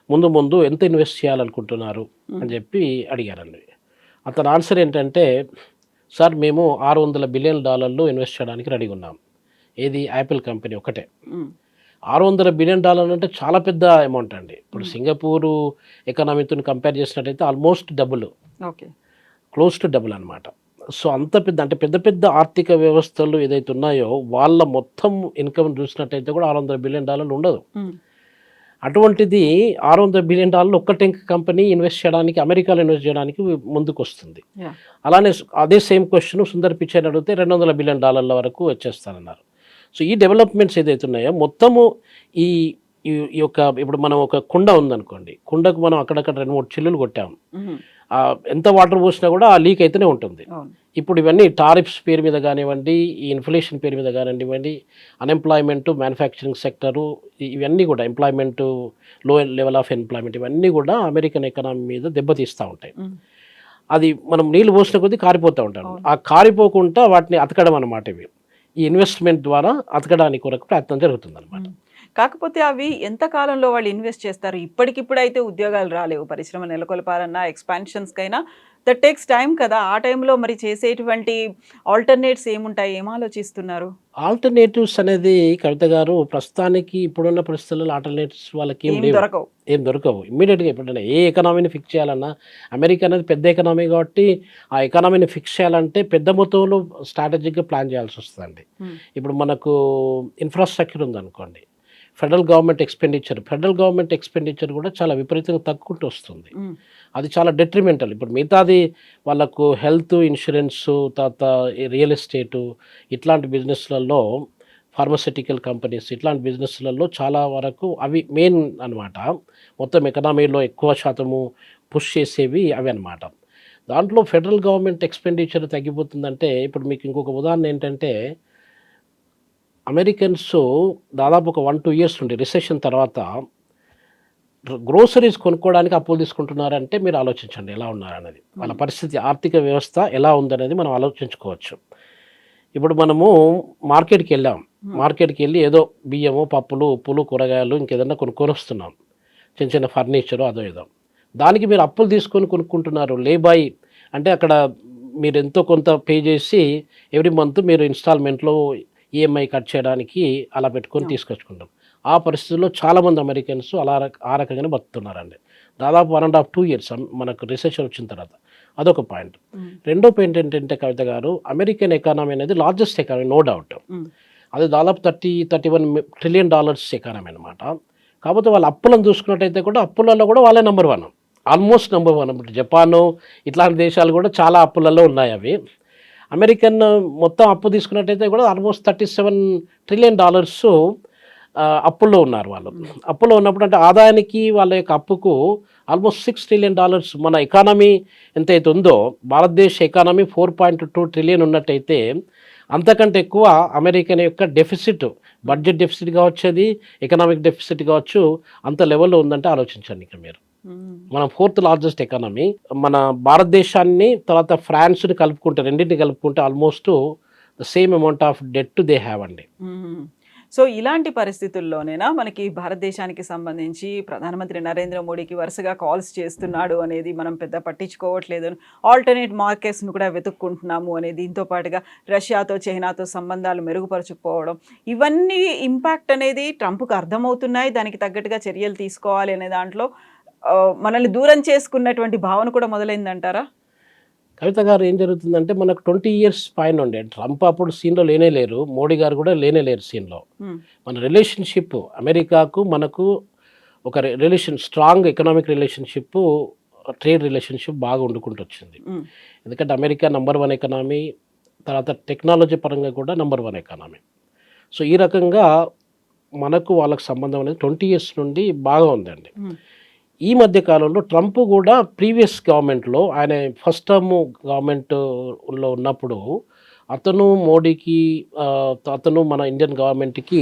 ముందు ఎంత ఇన్వెస్ట్ చేయాలనుకుంటున్నారు అని చెప్పి అడిగారండి. అతని ఆన్సర్ ఏంటంటే, సార్ మేము $600 బిలియన్ ఇన్వెస్ట్ చేయడానికి రెడీగా ఉన్నాం. ఏది, యాపిల్ కంపెనీ ఒకటే. $600 బిలియన్ అంటే చాలా పెద్ద అమౌంట్ అండి. ఇప్పుడు సింగపూరు ఎకనామీతో కంపేర్ చేసినట్టయితే almost double, okay, close to double అనమాట. సో అంత పెద్ద, అంటే పెద్ద ఆర్థిక వ్యవస్థలు ఏదైతే ఉన్నాయో వాళ్ళ మొత్తం ఇన్కమ్ చూసినట్టయితే కూడా $600 బిలియన్ ఉండదు. అటువంటిది $600 బిలియన్ ఒక్క టెక్ కంపెనీ ఇన్వెస్ట్ చేయడానికి, అమెరికాలో ఇన్వెస్ట్ చేయడానికి ముందుకు వస్తుంది. అలానే అదే సేమ్ క్వశ్చన్ సుందర్ పిచ్చైని అడిగితే $200 బిలియన్ వరకు వచ్చేస్తానన్నారు. సో ఈ డెవలప్మెంట్స్ ఏదైతే ఉన్నాయో మొత్తము ఈ యొక్క, ఇప్పుడు మనం ఒక కుండ ఉందనుకోండి, కుండకు మనం అక్కడక్కడ 2-3 చిల్లులు కొట్టాము, ఎంత వాటర్ పోసినా కూడా ఆ లీక్ అయితేనే ఉంటుంది. ఇప్పుడు ఇవన్నీ టారిఫ్స్ పేరు మీద కానివ్వండి, ఈ ఇన్ఫ్లేషన్ పేరు మీద కానివ్వండి, అన్ఎంప్లాయ్మెంట్, మ్యానుఫ్యాక్చరింగ్ సెక్టరు, ఇవన్నీ కూడా ఎంప్లాయ్మెంట్, లో లెవెల్ ఆఫ్ ఎంప్లాయ్మెంట్, ఇవన్నీ కూడా అమెరికన్ ఎకనామీ మీద దెబ్బతీస్తూ ఉంటాయి. అది మనం నీళ్ళు పోసిన కొద్దీ కారిపోతూ ఉంటాం. ఆ కారిపోకుండా వాటిని అతకడం అన్నమాట. ఇవి ఈ ఇన్వెస్ట్మెంట్ ద్వారా అతకడానికి కొరకు ప్రయత్నం జరుగుతుంది అనమాట. కాకపోతే అవి ఎంత కాలంలో వాళ్ళు ఇన్వెస్ట్ చేస్తారు? ఇప్పటికిప్పుడు అయితే ఉద్యోగాలు రాలేవు, పరిశ్రమ నెలకొల్పాలన్నా ఎక్స్పాన్షన్స్కైనా దట్ టేక్స్ టైం కదా. ఆ టైంలో మరి చేసేటువంటి ఆల్టర్నేట్స్ ఏముంటాయి, ఏం ఆలోచిస్తున్నారు? ఆల్టర్నేటివ్స్ అనేది కవిత గారు, ప్రస్తుతానికి ఇప్పుడున్న పరిస్థితుల్లో ఆల్టర్నేటివ్స్ వాళ్ళకి ఏం దొరకవు ఇమ్మీడియట్గా. ఎప్పుడైనా ఏ ఎకనామీని ఫిక్స్ చేయాలన్నా, అమెరికా అనేది పెద్ద ఎకనామీ కాబట్టి ఆ ఎకనామీని ఫిక్స్ చేయాలంటే పెద్ద మొత్తంలో స్ట్రాటజిక్గా ప్లాన్ చేయాల్సి వస్తుందండి. ఇప్పుడు మనకు ఇన్ఫ్రాస్ట్రక్చర్ ఉందనుకోండి, ఫెడరల్ గవర్నమెంట్ ఎక్స్పెండిచర్ కూడా చాలా విపరీతంగా తగ్గుకుంటూ వస్తుంది. అది చాలా డెట్రిమెంటల్. ఇప్పుడు మిగతాది వాళ్ళకు హెల్త్ ఇన్సూరెన్స్, తర్వాత రియల్ ఎస్టేటు, ఇట్లాంటి బిజినెస్లలో, ఫార్మస్యూటికల్ కంపెనీస్, ఇట్లాంటి బిజినెస్లలో చాలా వరకు అవి మెయిన్ అనమాట. మొత్తం ఎకనామీలో ఎక్కువ శాతము పుష్ చేసేవి అవి అనమాట. దాంట్లో ఫెడరల్ గవర్నమెంట్ ఎక్స్పెండిచర్ తగ్గిపోతుందంటే, ఇప్పుడు మీకు ఇంకొక ఉదాహరణ ఏంటంటే, అమెరికన్స్ దాదాపు ఒక 1-2 ఇయర్స్ నుండి రిసెషన్ తర్వాత గ్రోసరీస్ కొనుక్కోవడానికి అప్పులు తీసుకుంటున్నారంటే మీరు ఆలోచించండి ఎలా ఉన్నారనేది. వాళ్ళ పరిస్థితి, ఆర్థిక వ్యవస్థ ఎలా ఉందనేది మనం ఆలోచించుకోవచ్చు. ఇప్పుడు మనము మార్కెట్కి వెళ్ళి ఏదో బియ్యము, పప్పులు, ఉప్పులు, కూరగాయలు ఇంకేదన్నా కొనుక్కొని వస్తున్నాం, చిన్న ఫర్నిచరు అదో ఏదో. దానికి మీరు అప్పులు తీసుకొని కొనుక్కుంటున్నారు. లేబాయి అంటే అక్కడ మీరు ఎంతో కొంత పే చేసి ఎవ్రీ మంత్ మీరు ఇన్స్టాల్మెంట్లో ఈఎంఐ కట్ చేయడానికి అలా పెట్టుకొని తీసుకొచ్చుకుంటాం. ఆ పరిస్థితుల్లో చాలామంది అమెరికన్స్ ఆ రకంగానే బతుకుతున్నారండి. దాదాపు 1.5-2 ఇయర్స్ మనకు రిసెషన్ వచ్చిన తర్వాత. అదొక పాయింట్. రెండో పాయింట్ ఏంటంటే కవిత గారు, అమెరికన్ ఎకానమీ అనేది లార్జెస్ట్ ఎకానమీ, నో డౌట్. అది దాదాపు $31 ట్రిలియన్ ఎకానమీ అనమాట. కాకపోతే వాళ్ళ అప్పులను చూసుకున్నట్టయితే కూడా అప్పులలో కూడా వాళ్ళే నెంబర్ 1, ఆల్మోస్ట్ నెంబర్ 1. జపాను ఇట్లాంటి దేశాలు కూడా చాలా అప్పులలో ఉన్నాయి. అవి అమెరికన్ మొత్తం అప్పు తీసుకున్నట్టయితే కూడా ఆల్మోస్ట్ $37 ట్రిలియన్ అప్పుల్లో ఉన్నారు వాళ్ళు. అప్పులో ఉన్నప్పుడు అంటే ఆదాయానికి వాళ్ళ యొక్క అప్పుకు ఆల్మోస్ట్ $6 ట్రిలియన్. మన ఎకానమీ ఎంతైతే ఉందో, భారతదేశ ఎకానమీ 4.2 ట్రిలియన్ ఉన్నట్టయితే అంతకంటే ఎక్కువ అమెరికన్ యొక్క డెఫిసిట్, బడ్జెట్ డెఫిసిట్ కావచ్చు, అది ఎకనామిక్ డెఫిసిట్ కావచ్చు, అంత లెవెల్లో ఉందంటే ఆలోచించండి. ఇక్కడ మీరు, మనం 4th లార్జెస్ట్ ఎకానమీ, మన భారతదేశాన్ని తర్వాత ఫ్రాన్స్ని కలుపుకుంటే, రెండింటిని కలుపుకుంటే almost the same amount of debt they have అండి. సో ఇలాంటి పరిస్థితుల్లోనేనా మనకి భారతదేశానికి సంబంధించి ప్రధానమంత్రి నరేంద్ర మోడీకి వరుసగా కాల్స్ చేస్తున్నాడు అనేది మనం పెద్ద పట్టించుకోవట్లేదు, ఆల్టర్నేట్ మార్కెట్స్ను కూడా వెతుక్కుంటున్నాము అనేది, దీంతో పాటుగా రష్యాతో, చైనాతో సంబంధాలు మెరుగుపరచుకోవడం, ఇవన్నీ ఇంపాక్ట్ అనేది ట్రంప్కు అర్థమవుతున్నాయి. దానికి తగ్గట్టుగా చర్యలు తీసుకోవాలి అనే దాంట్లో మనల్ని దూరం చేసుకున్నటువంటి భావన కూడా మొదలైందంటారా? కవిత గారు ఏం జరుగుతుందంటే మనకు 20 ఇయర్స్ పైన ఉండే ట్రంప్ అప్పుడు సీన్లో లేనే లేరు, మోడీ గారు కూడా లేనే లేరు సీన్లో. మన రిలేషన్షిప్ అమెరికాకు మనకు ఒక strong economic relationship, trade relationship బాగా వండుకుంటూ వచ్చింది. ఎందుకంటే అమెరికా నంబర్ 1 ఎకనామీ, తర్వాత టెక్నాలజీ పరంగా కూడా నంబర్ 1 ఎకనామీ. సో ఈ రకంగా మనకు వాళ్ళకి సంబంధం అనేది 20 ఇయర్స్ నుండి బాగా ఉందండి. ఈ మధ్య కాలంలో ట్రంప్ కూడా ప్రీవియస్ గవర్నమెంట్లో ఆయన ఫస్ట్ టర్మ్ గవర్నమెంట్లో ఉన్నప్పుడు అతను మోడీకి అతను మన ఇండియన్ గవర్నమెంట్కి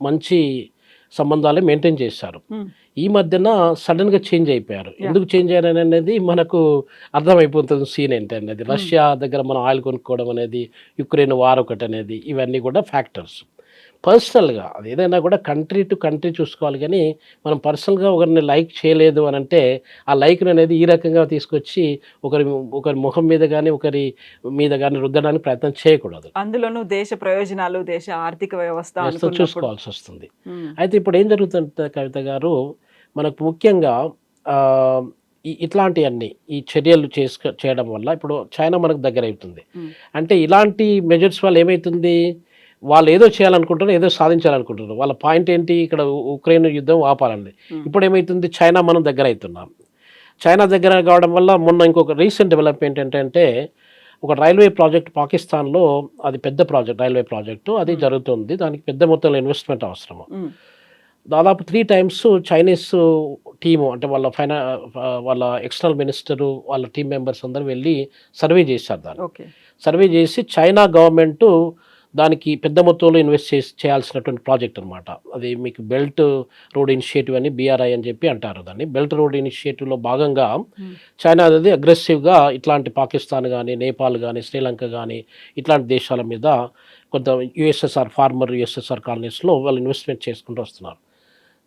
మంచి సంబంధాలే మెయింటైన్ చేశారు. ఈ మధ్యన సడన్గా చేంజ్ అయిపోయారు. ఎందుకు చేంజ్ అయ్యారని అనేది మనకు అర్థమైపోతుంది సీన్ ఏంటనేది. రష్యా దగ్గర మనం ఆయిల్ కొనుక్కోవడం అనేది, యుక్రెయిన్ వార్ ఒకటి అనేది, ఇవన్నీ కూడా ఫ్యాక్టర్స్. పర్సనల్గా అది ఏదైనా కూడా కంట్రీ టు కంట్రీ చూసుకోవాలి, కానీ మనం పర్సనల్గా ఒకరిని లైక్ చేయలేదు అని అంటే ఆ లైక్ని అనేది ఈ రకంగా తీసుకొచ్చి ఒకరి ముఖం మీద కానీ ఒకరి మీద కానీ రుద్దడానికి ప్రయత్నం చేయకూడదు. అందులోనూ దేశ ప్రయోజనాలు, దేశ ఆర్థిక వ్యవస్థ చూసుకోవాల్సి వస్తుంది. అయితే ఇప్పుడు ఏం జరుగుతుంది కవిత గారు, మనకు ముఖ్యంగా ఇట్లాంటివన్నీ ఈ చర్యలు చేయడం వల్ల ఇప్పుడు చైనా మనకు దగ్గర అవుతుంది. అంటే ఇలాంటి మెజర్స్ వల్ల ఏమవుతుంది, వాళ్ళు ఏదో చేయాలనుకుంటారు, ఏదో సాధించాలనుకుంటారు. వాళ్ళ పాయింట్ ఏంటి, ఇక్కడ ఉక్రెయిన్ యుద్ధం ఆపాలండి. ఇప్పుడు ఏమవుతుంది, చైనా మనం దగ్గర అవుతున్నాం. చైనా దగ్గర కావడం వల్ల మొన్న ఇంకొక రీసెంట్ డెవలప్మెంట్ ఏంటంటే ఒక రైల్వే ప్రాజెక్ట్ పాకిస్తాన్లో, అది పెద్ద ప్రాజెక్ట్, రైల్వే ప్రాజెక్టు అది జరుగుతుంది. దానికి పెద్ద మొత్తంలో ఇన్వెస్ట్మెంట్ అవసరము. దాదాపు 3 times చైనీస్ టీము అంటే వాళ్ళ ఎక్స్టర్నల్ మినిస్టరు, వాళ్ళ టీం మెంబర్స్ అందరూ వెళ్ళి సర్వే చేశారు. దాన్ని సర్వే చేసి చైనా గవర్నమెంట్ దానికి పెద్ద మొత్తంలో ఇన్వెస్ట్ చేయాల్సినటువంటి ప్రాజెక్ట్ అనమాట. అది మీకు బెల్ట్ రోడ్ ఇనిషియేటివ్ అని, BRI అని చెప్పి అంటారు దాన్ని. బెల్ట్ రోడ్ ఇనిషియేటివ్లో భాగంగా చైనా అనేది అగ్రెసివ్గా ఇట్లాంటి పాకిస్తాన్ కానీ, నేపాల్ కానీ, శ్రీలంక కానీ ఇట్లాంటి దేశాల మీద కొంత ఫార్మర్ యుఎస్ఎస్ఆర్ కాలనీస్లో వాళ్ళు ఇన్వెస్ట్మెంట్ చేసుకుంటూ వస్తున్నారు.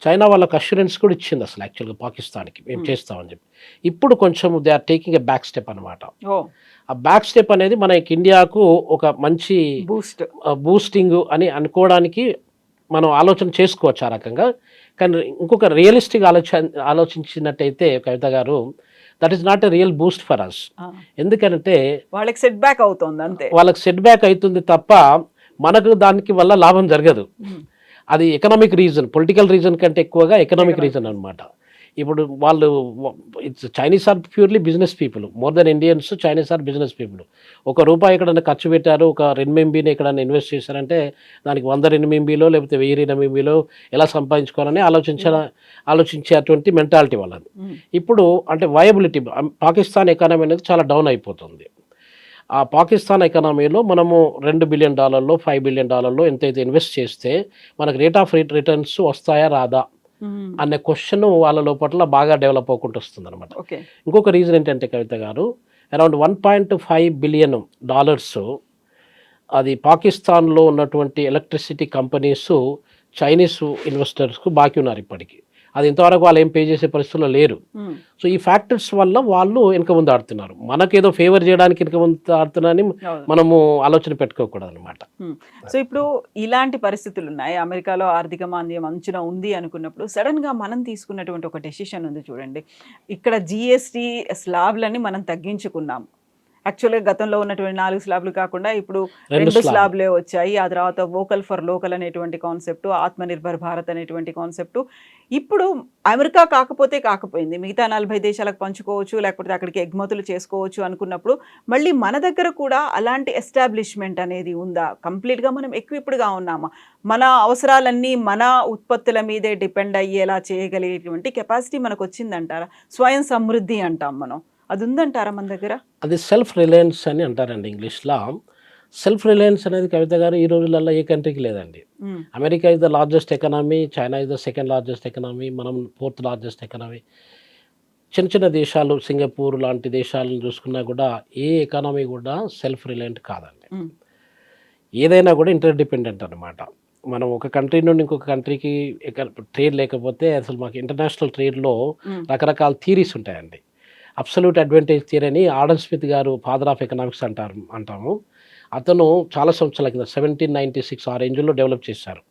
చైనా వాళ్ళకి అష్యూరెన్స్ కూడా ఇచ్చింది అసలు యాక్చువల్గా పాకిస్తాన్కి, మేము చేస్తామని చెప్పి. ఇప్పుడు కొంచెం they are taking a back step అనమాట. ఆ బ్యాక్ స్టెప్ అనేది మనకి ఇండియాకు ఒక మంచి బూస్టింగ్ అని అనుకోవడానికి మనం ఆలోచన చేసుకోవచ్చు ఆ రకంగా. కానీ ఇంకొక రియలిస్టిక్ ఆలోచించినట్టయితే కవిత గారు, that is not a real boost for us. ఎందుకంటే వాళ్ళకి సెట్ బ్యాక్ అవుతుంది, అంతే. వాళ్ళకి సెట్ బ్యాక్ అవుతుంది తప్ప మనకు దానికి వల్ల లాభం జరగదు. అది ఎకనామిక్ రీజన్, పొలిటికల్ రీజన్ కంటే ఎక్కువగా ఎకనామిక్ రీజన్ అనమాట. ఇప్పుడు వాళ్ళు Chinese are purely business people, more then Indians. Chinese are business people. ₹1 ఎక్కడైనా ఖర్చు పెట్టారు, ఒక RMBని ఎక్కడైనా ఇన్వెస్ట్ చేశారంటే దానికి 100 RMBలో లేకపోతే 1000 RMBలో ఎలా సంపాదించుకోవాలని ఆలోచించేటువంటి మెంటాలిటీ వాళ్ళది. ఇప్పుడు అంటే వయబిలిటీ, పాకిస్తాన్ ఎకానమీ అనేది చాలా డౌన్ అయిపోతుంది. ఆ పాకిస్తాన్ ఎకానమీలో మనము $2 బిలియన్, $5 బిలియన్ ఎంతైతే ఇన్వెస్ట్ చేస్తే మనకు రేట్ ఆఫ్ రిటర్న్స్ వస్తాయా రాదా అనే క్వశ్చన్ వాళ్ళ లోపల బాగా డెవలప్ అవ్వకుండా వస్తుంది అనమాట. ఇంకొక రీజన్ ఏంటంటే కవిత గారు, అరౌండ్ $1.5 బిలియన్ అది పాకిస్తాన్లో ఉన్నటువంటి ఎలక్ట్రిసిటీ కంపెనీస్ చైనీస్ ఇన్వెస్టర్స్కు బాకీ ఉన్నారు ఇప్పటికీ. అది ఇంతవరకు వాళ్ళు ఏం పే చేసే పరిస్థితుల్లో లేరు. సో ఈ ఫ్యాక్టర్స్ వల్ల వాళ్ళు వెనక ముందు ఆడుతున్నారు. మనకేదో ఫేవర్ చేయడానికి వెనక ముందు ఆడుతున్నారని మనము ఆలోచన పెట్టుకోకూడదు అనమాట. సో ఇప్పుడు ఇలాంటి పరిస్థితులు ఉన్నాయి, అమెరికాలో ఆర్థిక మాంద్యం అంచున ఉంది అనుకున్నప్పుడు సడన్ గా మనం తీసుకున్నటువంటి ఒక డెసిషన్ ఉంది చూడండి. ఇక్కడ GST స్లాబ్లని మనం తగ్గించుకున్నాం. యాక్చువల్గా గతంలో ఉన్నటువంటి 4 స్లాబ్లు కాకుండా ఇప్పుడు 2 స్లాబ్లే వచ్చాయి. ఆ తర్వాత వోకల్ ఫర్ లోకల్ అనేటువంటి కాన్సెప్ట్, ఆత్మనిర్భర్ భారత్ అనేటువంటి కాన్సెప్ట్. ఇప్పుడు అమెరికా కాకపోయింది, మిగతా 40 దేశాలకు పంచుకోవచ్చు, లేకపోతే అక్కడికి ఎగుమతులు చేసుకోవచ్చు అనుకున్నప్పుడు మళ్ళీ మన దగ్గర కూడా అలాంటి ఎస్టాబ్లిష్మెంట్ అనేది ఉందా? కంప్లీట్గా మనం ఎక్విప్డ్గా ఉన్నామా? మన అవసరాలన్నీ మన ఉత్పత్తుల మీదే డిపెండ్ అయ్యేలా చేయగలిగేటువంటి కెపాసిటీ మనకు వచ్చిందంటారా? స్వయం సమృద్ధి అంటాం మనం, అది ఉందంటారా మన దగ్గర? అది సెల్ఫ్ రిలయన్స్ అని అంటారండి ఇంగ్లీష్లో. సెల్ఫ్ రిలయన్స్ అనేది కవిత గారు ఈ రోజులలో ఏ కంట్రీకి లేదండి. America is the largest economy, China is the second largest economy, మనం 4th లార్జెస్ట్ ఎకనామీ. చిన్న దేశాలు, సింగపూర్ లాంటి దేశాలను చూసుకున్నా కూడా ఏ ఎకానమీ కూడా సెల్ఫ్ రిలయంట్ కాదండి. ఏదైనా కూడా ఇంటర్ డిపెండెంట్ అనమాట. మనం ఒక కంట్రీ నుండి ఇంకొక కంట్రీకి ట్రేడ్ లేకపోతే అసలు మాకు ఇంటర్నేషనల్ ట్రేడ్లో రకరకాల థియరీస్ ఉంటాయండి. అబ్సల్యూట్ అడ్వాంటేజ్ థియరీ అని ఆడమ్ స్మిత్ గారు, ఫాదర్ ఆఫ్ ఎకనామిక్స్ అంటాము. అతను చాలా సంవత్సరాల కింద 1796 ఆ రేంజ్లో డెవలప్ చేశారు.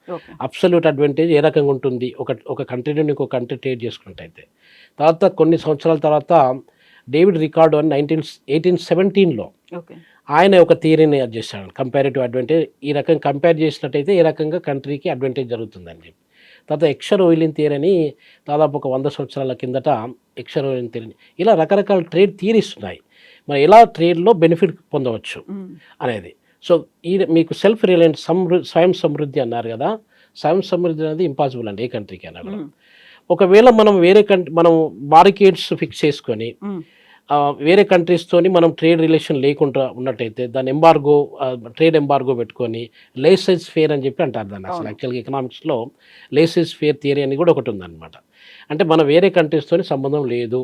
అబ్సల్యూట్ అడ్వాంటేజ్ ఏ రకంగా ఉంటుంది ఒక కంట్రీ నుండి ఇంకొక కంట్రీ ట్రేడ్ చేసుకున్నట్టయితే. తర్వాత కొన్ని సంవత్సరాల తర్వాత డేవిడ్ రికార్డో అని 1817లో ఓకే. ఆయన ఒక థియరీని చేశాడు, కంపారిటివ్ అడ్వాంటేజ్. ఈ రకం కంపేర్ చేసినట్టయితే ఏ రకంగా కంట్రీకి అడ్వాంటేజ్ జరుగుతుందని చెప్పి. తర్వాత ఎక్షర్ ఓయిలిన్ థియరీ అని దాదాపు ఒక 100 సంవత్సరాల కిందట ఎక్షర్ ఓయిలిన్ థియరీ, ఇలా రకరకాల ట్రేడ్ థియరీస్ ఉన్నాయి. మరి ఎలా ట్రేడ్లో బెనిఫిట్ పొందవచ్చు అనేది. సో మీకు సెల్ఫ్ రిలయన్స్ స్వయం సమృద్ధి అన్నారు కదా, స్వయం సమృద్ధి అనేది ఇంపాసిబుల్ అండి ఏ కంట్రీకి అయినా కూడా. ఒకవేళ మనం వేరే మనం బారికేడ్స్ ఫిక్స్ చేసుకొని వేరే కంట్రీస్తోని మనం ట్రేడ్ రిలేషన్ లేకుండా ఉన్నట్టయితే దాని ఎంబార్గో, ట్రేడ్ ఎంబార్గో పెట్టుకొని లేసెస్ ఫేర్ అని చెప్పి అంటారు దాన్ని. అసలు యాక్చువల్గా ఎకనామిక్స్లో లేసెస్ ఫేర్ థియరీ అని కూడా ఒకటి ఉందన్నమాట. అంటే మనం వేరే కంట్రీస్తోని సంబంధం లేదు,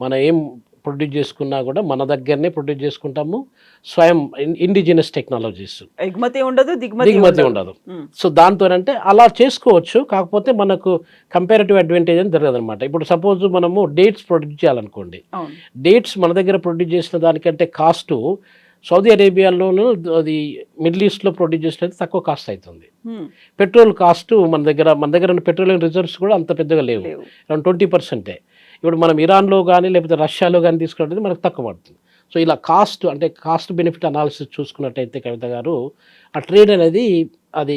మనం ఏం ప్రొడ్యూస్ చేసుకున్నా కూడా మన దగ్గరనే ప్రొడ్యూస్ చేసుకుంటాము, స్వయం ఇండిజినస్ టెక్నాలజీస్, ఎగుమతి ఉండదు, దిగుమతి ఉండదు. సో దాంతో అంటే అలా చేసుకోవచ్చు. కాకపోతే మనకు కంపారిటివ్ అడ్వాంటేజ్ అని జరగదు అనమాట. ఇప్పుడు సపోజ్ మనము డేట్స్ ప్రొడ్యూస్ చేయాలనుకోండి, డేట్స్ మన దగ్గర ప్రొడ్యూస్ చేసిన దానికంటే కాస్ట్ సౌదీ అరేబియాలోను అది మిడిల్ ఈస్ట్లో ప్రొడ్యూస్ చేసినది తక్కువ కాస్ట్ అవుతుంది. పెట్రోల్ కాస్ట్ మన దగ్గర ఉన్న పెట్రోలియం రిజర్వ్స్ కూడా అంత పెద్దగా లేవు, అరౌండ్ 20%. ఇప్పుడు మనం ఇరాన్లో కానీ లేకపోతే రష్యాలో కానీ తీసుకున్నట్టయితే మనకు తక్కువ పడుతుంది. సో ఇలా కాస్ట్ బెనిఫిట్ అనాలిసిస్ చూసుకున్నట్టయితే కవిత గారు, ఆ ట్రేడ్ అనేది అది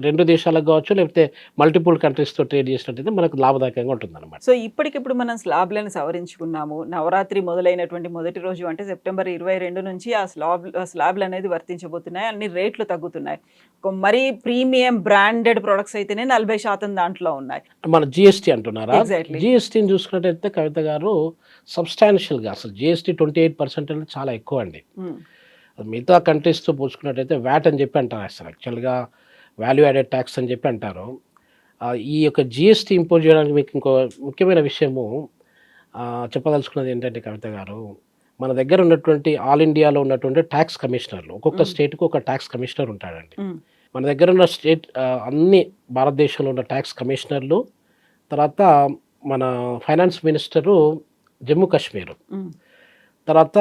2 దేశాలకు కావచ్చు లేకపోతే మల్టిపుల్ కంట్రీస్తో ట్రేడ్ చేసినట్టయితే మనకు లాభదాయకంగా ఉంటుంది అనమాట. సో ఇప్పటికిప్పుడు మనం స్లాబ్లను సవరించుకున్నాము. నవరాత్రి మొదలైనటువంటి మొదటి రోజు అంటే సెప్టెంబర్ 22 నుంచి ఆ స్లాబ్లు అనేది వర్తించబోతున్నాయి. అన్ని రేట్లు తగ్గుతున్నాయి. మరీ ప్రీమియం బ్రాండెడ్ ప్రొడక్ట్స్ అయితేనే 40% దాంట్లో ఉన్నాయి. మన జిఎస్టీ అంటున్నారా? Exactly. జిఎస్టీని చూసుకున్నట్టయితే కవిత గారు సబ్స్టాన్షియల్గా అసలు జిఎస్టీ 28% అనేది చాలా ఎక్కువ అండి. మిగతా కంట్రీస్తో పోల్చుకున్నట్టయితే వ్యాట్ అని చెప్పి అంటారు, అసలు యాక్చువల్గా వాల్యూ యాడెడ్ ట్యాక్స్ అని చెప్పి అంటారు. ఈ యొక్క జిఎస్టీ ఇంపోజ్ చేయడానికి మీకు ఇంకో ముఖ్యమైన విషయము చెప్పదలుచుకున్నది ఏంటంటే కవిత గారు, మన దగ్గర ఉన్నటువంటి ఆల్ ఇండియాలో ఉన్నటువంటి ట్యాక్స్ కమిషనర్లు, ఒక్కొక్క స్టేట్కి ఒక ట్యాక్స్ కమిషనర్ ఉంటాడండి. మన దగ్గర ఉన్న అన్ని భారతదేశంలో ఉన్న ట్యాక్స్ కమిషనర్లు, తర్వాత మన ఫైనాన్స్ మినిస్టరు జమ్మూ కాశ్మీరు, తర్వాత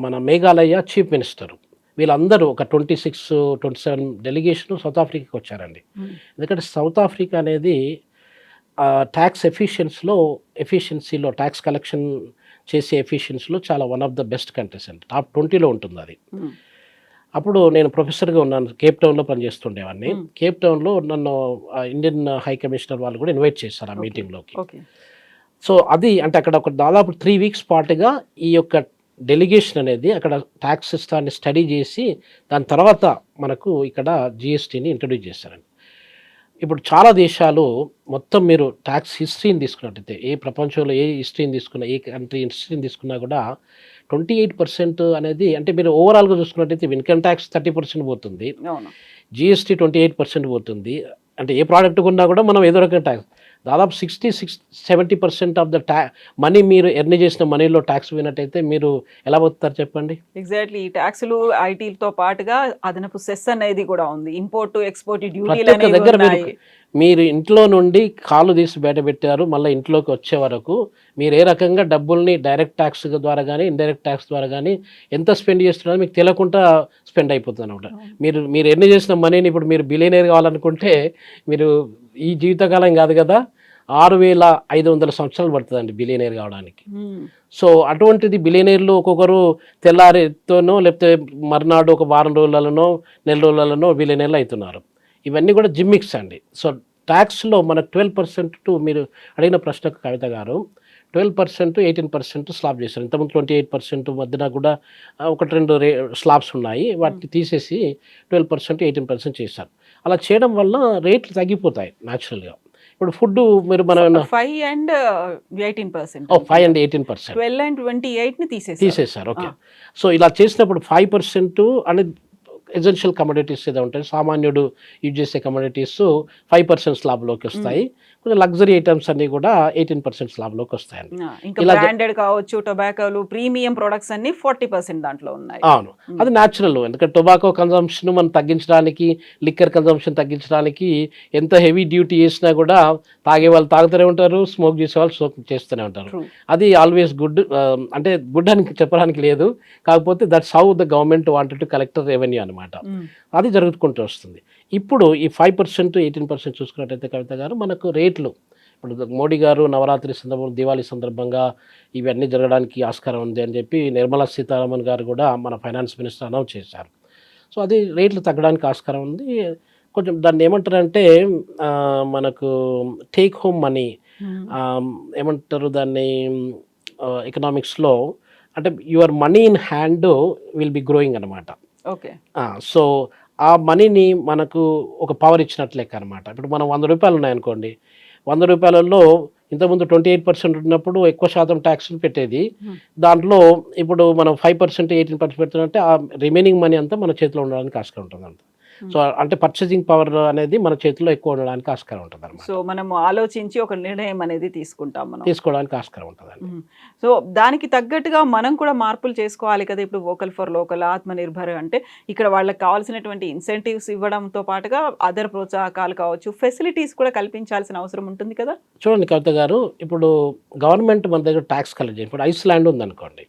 మన మేఘాలయ చీఫ్ మినిస్టరు, వీళ్ళందరూ ఒక 26-27 డెలిగేషన్ సౌత్ ఆఫ్రికాకి వచ్చారండి. ఎందుకంటే సౌత్ ఆఫ్రికా అనేది ట్యాక్స్ ఎఫిషియన్సీలో ట్యాక్స్ కలెక్షన్ చేసే ఎఫిషియన్సీలో చాలా one of the best countries అండి, టాప్ 20లో ఉంటుంది అది. అప్పుడు నేను ప్రొఫెసర్గా ఉన్నాను, కేప్ టౌన్లో పనిచేస్తుండేవాడిని. కేప్ టౌన్లో నన్ను ఇండియన్ హై కమిషనర్ వాళ్ళు కూడా ఇన్వైట్ చేశారు ఆ మీటింగ్లోకి. సో అది అంటే అక్కడ ఒక దాదాపు 3 వీక్స్ పాటుగా ఈ యొక్క డెలిగేషన్ అనేది అక్కడ ట్యాక్స్ సిస్టాన్ని స్టడీ చేసి దాని తర్వాత మనకు ఇక్కడ జిఎస్టీని ఇంట్రడ్యూస్ చేశారండి. ఇప్పుడు చాలా దేశాలు మొత్తం మీరు ట్యాక్స్ హిస్టరీని తీసుకున్నట్టయితే, ఏ ప్రపంచంలో ఏ హిస్టరీని తీసుకున్నా, ఏ కంట్రీ హిస్టరీని తీసుకున్నా కూడా 28% అనేది, అంటే మీరు ఓవరాల్గా చూసుకున్నట్టయితే ఇన్కమ్ ట్యాక్స్ 30% పోతుంది, జిఎస్టీ 28% పోతుంది. అంటే ఏ ప్రోడక్ట్ కొన్నా కూడా మనం ఏదో రకం ట్యాక్స్, దాదాపు 60-70% ఆఫ్ ద మనీ మీరు ఎర్న్ చేసిన మనీలో ట్యాక్స్ పోయినట్టయితే మీరు ఎలా పోతారు చెప్పండి? ఎగ్జాక్ట్లీ. ఈ ట్యాక్స్లు ఐటీలతో పాటుగా అదనపు సెస్ అనేది కూడా ఉంది, ఇంపోర్ట్ ఎక్స్పోర్ట్ డ్యూటీలు అనేవి. మీరు ఇంట్లో నుండి కాలు తీసి బయట పెట్టారు, మళ్ళీ ఇంట్లోకి వచ్చే వరకు మీరు ఏ రకంగా డబ్బుల్ని డైరెక్ట్ ట్యాక్స్ ద్వారా కానీ ఇండైరెక్ట్ ట్యాక్స్ ద్వారా కానీ ఎంత స్పెండ్ చేస్తున్నారో మీకు తెలియకుండా స్పెండ్ అయిపోతుంది అనమాట. మీరు ఎర్న్ చేసిన మనీని ఇప్పుడు మీరు బిలియనీర్ కావాలనుకుంటే మీరు ఈ జీవితకాలం కాదు కదా, 6500 సంవత్సరాలు పడుతుందండి బిలియనీర్ కావడానికి. సో అటువంటిది బిలియనీర్లు ఒక్కొక్కరు తెల్లారితోనో లేకపోతే మర్నాడు ఒక వారం రోజులలోనో నెల రోజులలోనో బిలియనీర్లు అవుతున్నారు. ఇవన్నీ కూడా జిమ్మిక్స్ అండి. సో ట్యాక్స్లో మనకు 12% మీరు అడిగిన ప్రశ్నకు కవిత గారు 12% 18% స్లాబ్ చేశారు. ఇంతకుముందు 28% మధ్యన కూడా 1-2 స్లాబ్స్ ఉన్నాయి, వాటిని తీసేసి 12% 18% చేశారు. అలా చేయడం వల్ల రేట్లు తగ్గిపోతాయి న్యాచురల్గా. ఇప్పుడు ఫుడ్ మీరు మనం 5 and 18%, 5 and 18%, 12 and 28 ని తీసేశారు. ఓకే. సో ఇలా చేసినప్పుడు 5% అనేది ఎసెన్షియల్ కమోడిటీస్ ఏదో ఉంటాయి, సామాన్యుడు యూజ్ చేసే కమోడిటీస్ 5% స్లాబ్లోకి వస్తాయి. కొంచెం లగ్జరీ ఐటమ్స్ అన్ని కూడా 18% స్లాబ్లోకి వస్తాయండి. ఇంకా బ్రాండెడ్ కావచ్చు, టొబాకోలు, ప్రీమియం ప్రొడక్ట్స్ అన్ని 40% దాంట్లో ఉన్నాయి. అవును, అది న్యాచురల్. ఎందుకంటే టొబాకో కన్జంప్షన్ మనం తగ్గించడానికి, లిక్కర్ కన్జంప్షన్ తగ్గించడానికి ఎంత హెవీ డ్యూటీ చేసినా కూడా తాగే వాళ్ళు తాగుతూనే ఉంటారు, స్మోక్ చేసే వాళ్ళు స్మోక్ చేస్తూనే ఉంటారు. అది ఆల్వేస్ గుడ్, అంటే గుడ్ అని చెప్పడానికి లేదు, కాకపోతే that's how the government wanted to collect revenue అనమాట. అది జరుగుతుంటూ వస్తుంది. ఇప్పుడు ఈ 5% 18% చూసుకున్నట్టయితే కవిత గారు మనకు రేట్లు ఇప్పుడు మోడీ గారు నవరాత్రి సందర్భంగా దివాళీ సందర్భంగా ఇవన్నీ జరగడానికి ఆస్కారం ఉంది అని చెప్పి నిర్మలా సీతారామన్ గారు కూడా మన ఫైనాన్స్ మినిస్టర్ అనౌన్స్ చేశారు. సో అది రేట్లు తగ్గడానికి ఆస్కారం ఉంది. కొంచెం దాన్ని ఏమంటారంటే మనకు టేక్ హోమ్ మనీ ఏమంటారు దాన్ని ఎకనామిక్స్లో, అంటే your money in hand will be growing అనమాట. ఓకే. సో ఆ మనీని మనకు ఒక పవర్ ఇచ్చినట్లు లెక్క అనమాట. ఇప్పుడు మనం 100 రూపాయలు ఉన్నాయనుకోండి, 100 రూపాయలలో ఇంతకుముందు 28% ఉన్నప్పుడు ఎక్కువ శాతం ట్యాక్స్లు పెట్టేది. దాంట్లో ఇప్పుడు మనం 5% 18% పెడుతున్నట్టే ఆ రిమైనింగ్ మనీ అంతా మన చేతిలో ఉండడానికి ఆస్కారం ఉంటుంది అంత. సో అంటే పర్చేసింగ్ పవర్ అనేది మన చేతిలో ఎక్కువ ఉండడానికి ఆస్కారం ఉంటుంది అనమాట. సో మనం ఆలోచించి ఒక నిర్ణయం అనేది తీసుకుంటాం, మనం తీసుకోవడానికి ఆస్కారం ఉంటుందండి. సో దానికి తగ్గట్టుగా మనం కూడా మార్పులు చేసుకోవాలి కదా. ఇప్పుడు వోకల్ ఫర్ లోకల్, ఆత్మనిర్భర్ అంటే ఇక్కడ వాళ్ళకి కావాల్సినటువంటి ఇన్సెంటివ్స్ ఇవ్వడంతో పాటుగా అదర్ ప్రోత్సాహకాలు కావచ్చు, ఫెసిలిటీస్ కూడా కల్పించాల్సిన అవసరం ఉంటుంది కదా. చూడండి కవిత గారు, ఇప్పుడు గవర్నమెంట్ మన దగ్గర ట్యాక్స్ కలెక్ట్ చేయండి. ఇప్పుడు ఐస్లాండ్ ఉందనుకోండి,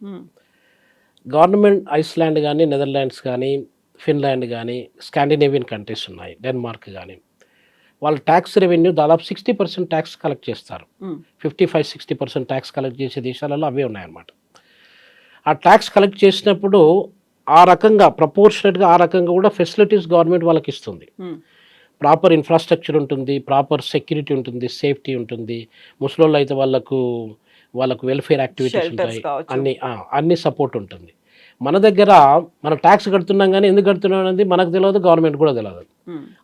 గవర్నమెంట్ ఐస్లాండ్ కానీ, నెదర్లాండ్స్ కానీ, ఫిన్లాండ్ కానీ, స్కాండినేవియన్ కంట్రీస్ ఉన్నాయి, డెన్మార్క్ కానీ, వాళ్ళు ట్యాక్స్ రెవెన్యూ దాదాపు 60% ట్యాక్స్ కలెక్ట్ చేస్తారు. 55-60% ట్యాక్స్ కలెక్ట్ చేసే దేశాలలో అవే ఉన్నాయన్నమాట. ఆ ట్యాక్స్ కలెక్ట్ చేసినప్పుడు ఆ రకంగా ప్రపోర్షనేట్గా ఆ రకంగా కూడా ఫెసిలిటీస్ గవర్నమెంట్ వాళ్ళకి ఇస్తుంది. ప్రాపర్ ఇన్ఫ్రాస్ట్రక్చర్ ఉంటుంది, ప్రాపర్ సెక్యూరిటీ ఉంటుంది, సేఫ్టీ ఉంటుంది. ముసలోళ్ళు అయితే వాళ్ళకు వెల్ఫేర్ యాక్టివిటీస్ ఉంటాయి, అన్ని సపోర్ట్ ఉంటుంది. మన దగ్గర మన ట్యాక్స్ కడుతున్నాం కానీ ఎందుకు కడుతున్నాం అనేది మనకు తెలియదు, గవర్నమెంట్ కూడా తెలియదు.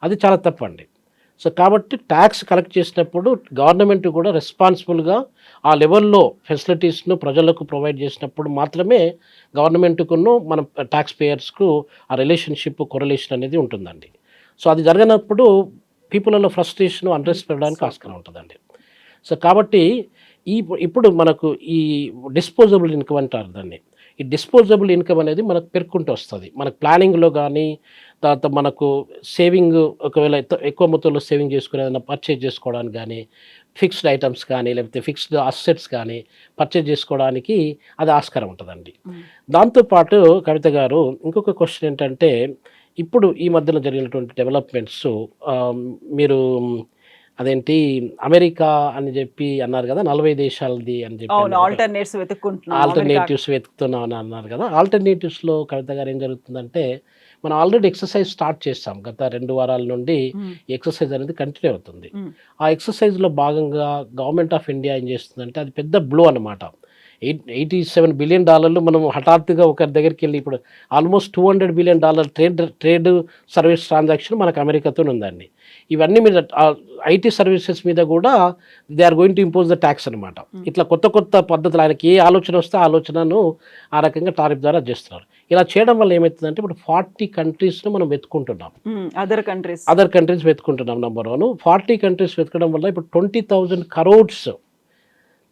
అది చాలా తప్పండి. సో కాబట్టి ట్యాక్స్ కలెక్ట్ చేసినప్పుడు గవర్నమెంట్ కూడా రెస్పాన్సిబుల్గా ఆ లెవెల్లో ఫెసిలిటీస్ను ప్రజలకు ప్రొవైడ్ చేసినప్పుడు మాత్రమే గవర్నమెంట్కును మన ట్యాక్స్ పేయర్స్కు ఆ రిలేషన్షిప్ కొరలేషన్ అనేది ఉంటుందండి. సో అది జరగనప్పుడు పీపుల్లో ఫ్రస్ట్రేషన్, అన్రెస్ట్ పెరగడానికి ఆస్కారం ఉంటుందండి. సో కాబట్టి ఇప్పుడు మనకు ఈ డిస్పోజబుల్ ఇన్కమ్ అంటారు దాన్ని. ఈ డిస్పోజబుల్ ఇన్కమ్ అనేది మనకు పెరుక్కుంటూ వస్తుంది. మనకు ప్లానింగ్లో కానీ, తర్వాత మనకు సేవింగ్, ఒకవేళ ఎక్కువ మొత్తంలో సేవింగ్ చేసుకుని ఏదైనా పర్చేజ్ చేసుకోవడానికి కానీ, ఫిక్స్డ్ ఐటమ్స్ కానీ, లేకపోతే ఫిక్స్డ్ అసెట్స్ కానీ పర్చేజ్ చేసుకోవడానికి అది ఆస్కారం ఉంటుందండి. దాంతోపాటు కవిత గారు ఇంకొక క్వశ్చన్ ఏంటంటే, ఇప్పుడు ఈ మధ్యలో జరిగినటువంటి డెవలప్మెంట్స్ మీరు అదేంటి అమెరికా అని చెప్పి అన్నారు కదా, 40 దేశాలది అని చెప్పి ఆల్టర్నేటివ్స్ వెతుకుతున్నాం అని అన్నారు కదా. ఆల్టర్నేటివ్స్లో కవిత గారు ఏం జరుగుతుందంటే, మనం ఆల్రెడీ ఎక్సర్సైజ్ స్టార్ట్ చేస్తాం. గత 2 వారాల నుండి ఎక్సర్సైజ్ అనేది కంటిన్యూ అవుతుంది. ఆ ఎక్సర్సైజ్లో భాగంగా గవర్నమెంట్ ఆఫ్ ఇండియా ఏం చేస్తుందంటే, అది పెద్ద బ్లో అనమాట. $87 బిలియన్ మనం హఠాత్తుగా ఒకరి దగ్గరికి వెళ్ళి, ఇప్పుడు almost $200 billion trade service transaction మనకు అమెరికాతో ఉందండి. ఇవన్నీ మీద ఐటీ సర్వీసెస్ మీద కూడా they are going to impose the tax అనమాట. ఇట్లా కొత్త కొత్త పద్ధతులు, ఆయనకి ఏ ఆలోచన వస్తే ఆ ఆలోచనను ఆ రకంగా టారిఫ్ ద్వారా చేస్తున్నారు. ఇలా చేయడం వల్ల ఏమవుతుందంటే, ఇప్పుడు 40 కంట్రీస్ను మనం వెతుకుంటున్నాం, అదర్ కంట్రీస్ వెతుకుంటున్నాం. నెంబర్ 1, 40 కంట్రీస్ వెతకడం వల్ల ఇప్పుడు 20,000 crores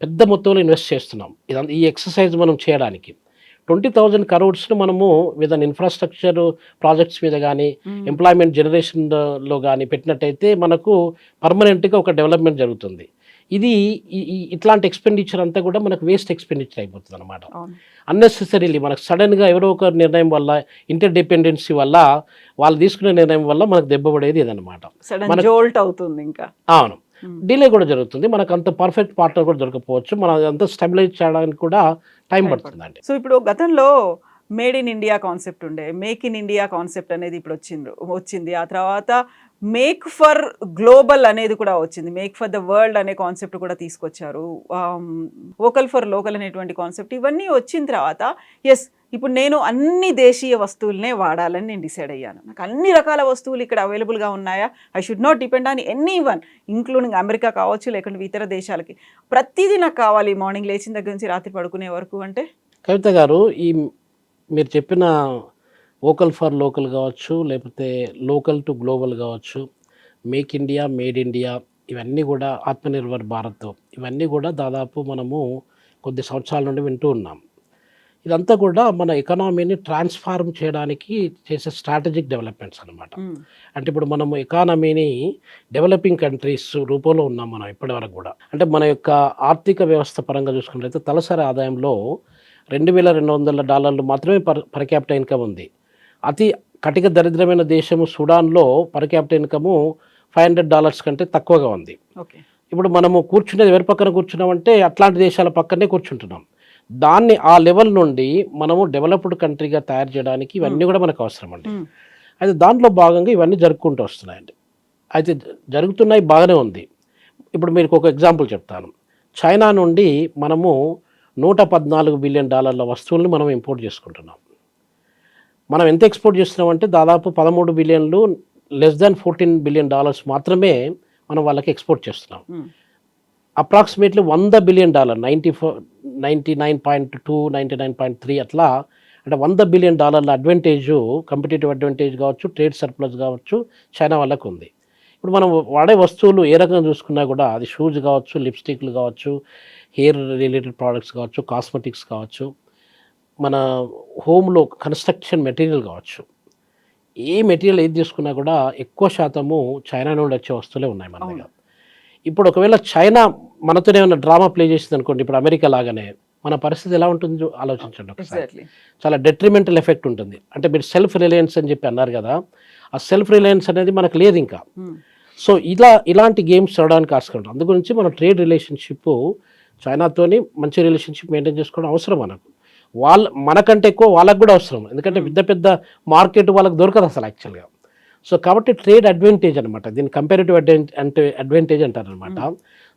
పెద్ద మొత్తంలో ఇన్వెస్ట్ చేస్తున్నాం ఇదంతా ఈ ఎక్సర్సైజ్ మనం చేయడానికి. 20,000 crores మనము విత్ అన్ ఇన్ఫ్రాస్ట్రక్చర్ ప్రాజెక్ట్స్ మీద కానీ, ఎంప్లాయ్మెంట్ జనరేషన్లో కానీ పెట్టినట్టయితే మనకు పర్మనెంట్గా ఒక డెవలప్మెంట్ జరుగుతుంది. ఇది ఇట్లాంటి ఎక్స్పెండిచర్ అంతా కూడా మనకు వేస్ట్ ఎక్స్పెండిచర్ అయిపోతుంది అనమాట. అన్నెసెసరీలీ మనకు సడన్గా ఎవరో ఒక నిర్ణయం వల్ల, ఇంటర్ డిపెండెన్సీ వల్ల, వాళ్ళు తీసుకునే నిర్ణయం వల్ల మనకు దెబ్బపడేది ఇదనమాట. అవును, డిలే కూడా జరుగుతుంది. మనకు అంత పర్ఫెక్ట్ పార్ట్నర్ కూడా దొరకపోవచ్చు. మనం అదంతా స్టెబిలైజ్ చేయడానికి కూడా టైం పడుతుందండి. సో ఇప్పుడు గతంలో మేడ్ ఇన్ ఇండియా కాన్సెప్ట్ ఉండే, మేక్ ఇన్ ఇండియా కాన్సెప్ట్ అనేది ఇప్పుడు వచ్చింది. ఆ తర్వాత మేక్ ఫర్ గ్లోబల్ అనేది కూడా వచ్చింది. మేక్ ఫర్ ద వరల్డ్ అనే కాన్సెప్ట్ కూడా తీసుకొచ్చారు. వోకల్ ఫర్ లోకల్ అనేటువంటి కాన్సెప్ట్ ఇవన్నీ వచ్చిన తర్వాత ఇప్పుడు నేను అన్ని దేశీయ వస్తువులనే వాడాలని నేను డిసైడ్ అయ్యాను. నాకు అన్ని రకాల వస్తువులు ఇక్కడ అవైలబుల్గా ఉన్నాయా, I should not depend on any one, including America కావచ్చు, లేకుంటే ఇతర దేశాలకి ప్రతిదీ నాకు కావాలి మార్నింగ్ లేచిన దగ్గర నుంచి రాత్రి పడుకునే వరకు. అంటే కవిత గారు, ఈ మీరు చెప్పిన వోకల్ ఫర్ లోకల్ కావచ్చు, లేకపోతే లోకల్ టు గ్లోబల్ కావచ్చు, మేక్ ఇండియా, మేడ్ ఇండియా, ఇవన్నీ కూడా ఆత్మనిర్భర్ భారత్, ఇవన్నీ కూడా దాదాపు మనము కొద్ది సంవత్సరాల నుండి వింటూ ఉన్నాం. ఇదంతా కూడా మన ఎకానమీని ట్రాన్స్ఫార్మ్ చేయడానికి చేసే స్ట్రాటజిక్ డెవలప్మెంట్స్ అనమాట. అంటే ఇప్పుడు మనము ఎకానమీని డెవలపింగ్ కంట్రీస్ రూపంలో ఉన్నాం మనం ఇప్పటివరకు కూడా. అంటే మన యొక్క ఆర్థిక వ్యవస్థ పరంగా చూసుకున్నట్లయితే తలసరి ఆదాయంలో $2,200 మాత్రమే పర్ క్యాపిటల్ ఇన్కమ్ ఉంది. అతి కటిక దరిద్రమైన దేశము సుడాన్లో పర్ క్యాపిటల్ ఇన్కము $500 కంటే తక్కువగా ఉంది. ఇప్పుడు మనము కూర్చునేది ఎవరి పక్కన కూర్చున్నామంటే అట్లాంటి దేశాల పక్కనే కూర్చుంటున్నాం. దాన్ని ఆ లెవెల్ నుండి మనము డెవలప్డ్ కంట్రీగా తయారు చేయడానికి ఇవన్నీ కూడా మనకు అవసరం అండి. అయితే దాంట్లో భాగంగా ఇవన్నీ జరుపుకుంటూ వస్తున్నాయండి. అయితే జరుగుతున్నాయి, బాగానే ఉంది. ఇప్పుడు మీకు ఒక ఎగ్జాంపుల్ చెప్తాను. చైనా నుండి మనము $114 బిలియన్ వస్తువుల్ని మనం ఇంపోర్ట్ చేసుకుంటున్నాం. మనం ఎంత ఎక్స్పోర్ట్ చేస్తున్నామంటే దాదాపు 13 బిలియన్లు, లెస్ దాన్ $14 బిలియన్ మాత్రమే మనం వాళ్ళకి ఎక్స్పోర్ట్ చేస్తున్నాం. అప్రాక్సిమేట్లీ $100 బిలియన్ 99.2 99.3 అట్లా, అంటే $100 బిలియన్ అడ్వాంటేజు, కంపిటేటివ్ అడ్వాంటేజ్ కావచ్చు, ట్రేడ్ సర్ప్లస్ కావచ్చు, చైనా వాళ్ళకు ఉంది. ఇప్పుడు మనం వాడే వస్తువులు ఏ రకంగా చూసుకున్నా కూడా అది షూస్ కావచ్చు, లిప్స్టిక్లు కావచ్చు, హెయిర్ రిలేటెడ్ ప్రోడక్ట్స్ కావచ్చు, కాస్మెటిక్స్ కావచ్చు, మన హోమ్లో కన్స్ట్రక్షన్ మెటీరియల్ కావచ్చు, ఏ మెటీరియల్ ఏది తీసుకున్నా కూడా ఎక్కువ శాతము చైనా నుండి వచ్చే వస్తువులే ఉన్నాయి మన దగ్గర. ఇప్పుడు ఒకవేళ చైనా మనతోనే ఏమైనా డ్రామా ప్లే చేసింది అనుకోండి, ఇప్పుడు అమెరికా లాగానే, మన పరిస్థితి ఎలా ఉంటుందో ఆలోచించండి ఒకసారి. చాలా డెట్రిమెంటల్ ఎఫెక్ట్ ఉంటుంది. అంటే మీరు సెల్ఫ్ రిలయన్స్ అని చెప్పి అన్నారు కదా, ఆ సెల్ఫ్ రిలయన్స్ అనేది మనకు లేదు ఇంకా. సో ఇలాంటి గేమ్స్ చూడడానికి ఆస్కారం. అందు గురించి మన ట్రేడ్ రిలేషన్షిప్ చైనాతోని మంచి రిలేషన్షిప్ మెయింటైన్ చేసుకోవడం అవసరం మనకు. మనకంటే ఎక్కువ వాళ్ళకు కూడా అవసరం, ఎందుకంటే పెద్ద మార్కెట్ వాళ్ళకి దొరకదు అసలు యాక్చువల్గా. సో కాబట్టి ట్రేడ్ అడ్వాంటేజ్ అనమాట, దీన్ని కంపారిటివ్ అడ్వాంటేజ్ అంటారనమాట.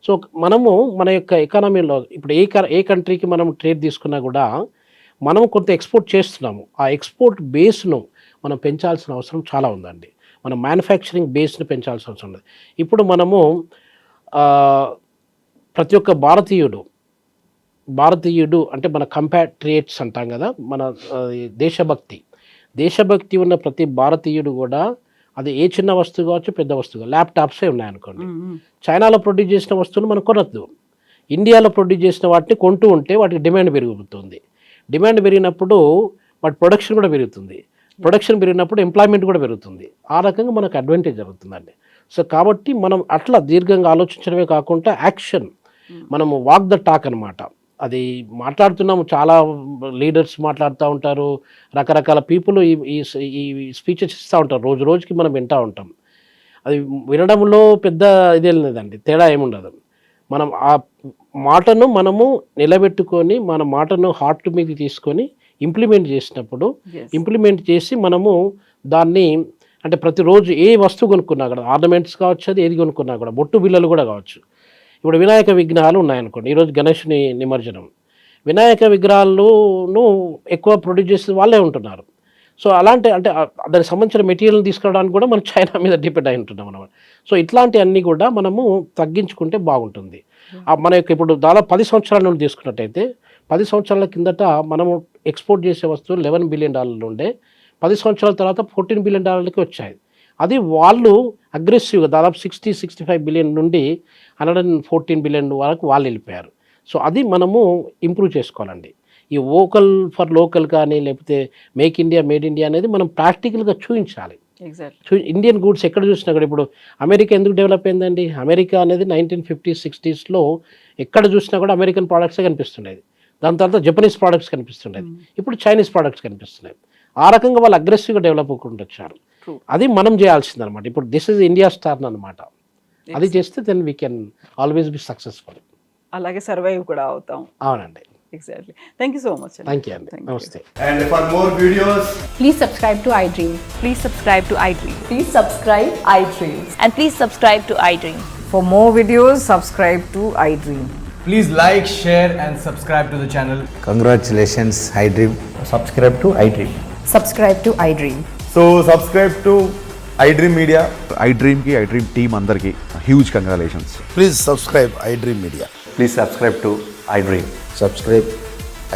సో మనము మన యొక్క ఎకానమీలో ఇప్పుడు ఏ కంట్రీకి మనం ట్రేడ్ తీసుకున్నా కూడా మనం కొంత ఎక్స్పోర్ట్ చేస్తున్నాము. ఆ ఎక్స్పోర్ట్ బేస్ను మనం పెంచాల్సిన అవసరం చాలా ఉందండి. మన మ్యానుఫ్యాక్చరింగ్ బేస్ని పెంచాల్సిన అవసరం ఉంది. ఇప్పుడు మనము ప్రతి ఒక్క భారతీయుడు అంటే మన కంపాట్రియేట్స్ అంటాం కదా, మన దేశభక్తి ఉన్న ప్రతి భారతీయుడు కూడా, అది ఏ చిన్న వస్తువు కావచ్చు, పెద్ద వస్తువు, ల్యాప్టాప్సే ఉన్నాయనుకోండి, చైనాలో ప్రొడ్యూస్ చేసిన వస్తువులు మనం కొనొద్దు. ఇండియాలో ప్రొడ్యూస్ చేసిన వాటిని కొంటూ ఉంటే వాటికి డిమాండ్ పెరుగుతుంది. డిమాండ్ పెరిగినప్పుడు వాటి ప్రొడక్షన్ కూడా పెరుగుతుంది. ప్రొడక్షన్ పెరిగినప్పుడు ఎంప్లాయ్మెంట్ కూడా పెరుగుతుంది. ఆ రకంగా మనకు అడ్వాంటేజ్ జరుగుతుందండి. సో కాబట్టి మనం అట్లా దీర్ఘంగా ఆలోచించడమే కాకుండా యాక్షన్, మనము వాక్ ద టాక్ అనమాట. అది మాట్లాడుతున్నాము, చాలా లీడర్స్ మాట్లాడుతూ ఉంటారు, రకరకాల పీపుల్ ఈ స్పీచెస్ ఇస్తూ ఉంటారు, రోజుకి మనం వింటూ ఉంటాం. అది వినడంలో పెద్ద ఇదేం లేదండి, తేడా ఏముండదు. మనం ఆ మాటను మనము నిలబెట్టుకొని, మన మాటను హార్ట్ మీద తీసుకొని ఇంప్లిమెంట్ చేసినప్పుడు, ఇంప్లిమెంట్ చేసి మనము దాన్ని, అంటే ప్రతిరోజు ఏ వస్తువు కొనుక్కున్నా కూడా, ఆర్నమెంట్స్ కావచ్చు, అది ఏది కొనుక్కున్నా కూడా, బొట్టు బిళ్ళలు కూడా కావచ్చు. ఇప్పుడు వినాయక విగ్రహాలు ఉన్నాయనుకోండి, ఈరోజు గణేష్ని నిమజ్జనం, వినాయక విగ్రహాలను ఎక్కువ ప్రొడ్యూస్ చేసే వాళ్ళే ఉంటున్నారు. సో అలాంటి, అంటే దానికి సంబంధించిన మెటీరియల్ తీసుకురావడానికి కూడా మనం చైనా మీద డిపెండ్ అయి ఉంటున్నాం అన్నమాట. సో ఇట్లాంటివన్నీ కూడా మనము తగ్గించుకుంటే బాగుంటుంది. మన యొక్క ఇప్పుడు దాదాపు 10 సంవత్సరాల నుండి తీసుకున్నట్టయితే, 10 సంవత్సరాల కిందట మనము ఎక్స్పోర్ట్ చేసే వస్తువులు $11 బిలియన్ ఉండే, 10 సంవత్సరాల తర్వాత $14 బిలియన్ వచ్చాయి. అది వాళ్ళు అగ్రెసివ్గా దాదాపు 60-65 బిలియన్ నుండి 114 బిలియన్ వరకు వాళ్ళు వెళ్ళిపోయారు. సో అది మనము ఇంప్రూవ్ చేసుకోవాలండి. ఈ వోకల్ ఫర్ లోకల్ కానీ, లేకపోతే మేక్ ఇండియా మేడ్ ఇండియా అనేది మనం ప్రాక్టికల్గా చూపించాలి. ఇండియన్ గూడ్స్ ఎక్కడ చూసినా కూడా, ఇప్పుడు అమెరికా ఎందుకు డెవలప్ అయిందండి? అమెరికా అనేది 1950s 60sలో ఎక్కడ చూసినా కూడా అమెరికన్ ప్రోడక్ట్సే కనిపిస్తుండేది. దాని తర్వాత జపనీస్ ప్రోడక్ట్స్ కనిపిస్తుండేది, ఇప్పుడు చైనీస్ ప్రోడక్ట్స్ కనిపిస్తున్నాయి. ఆ రకంగా వాళ్ళు అగ్రెసివ్గా డెవలప్ అవ్వకుండా వచ్చారు. అది మనం చేయాల్సిందనమాట. ఇప్పుడు దిస్ ఇస్ ఇండియా స్టార్ అనమాట. అది చేస్తే then we can always be successful. అలాగే సర్వైవ్ కూడా అవుతాం. అవునండి. Exactly. Thank you so much. Thank you అండి. నమస్తే. And for more videos, Please subscribe to iDream. Please subscribe to iDream. Please subscribe iDream. And please subscribe to iDream. For more videos, subscribe to iDream. please like, share and subscribe to the channel. Congratulations, iDream. Subscribe to iDream. Subscribe to iDream. So subscribe to iDream Media. iDream ki iDream team andarki huge congratulations. Please subscribe iDream Media. Please subscribe to iDream. Subscribe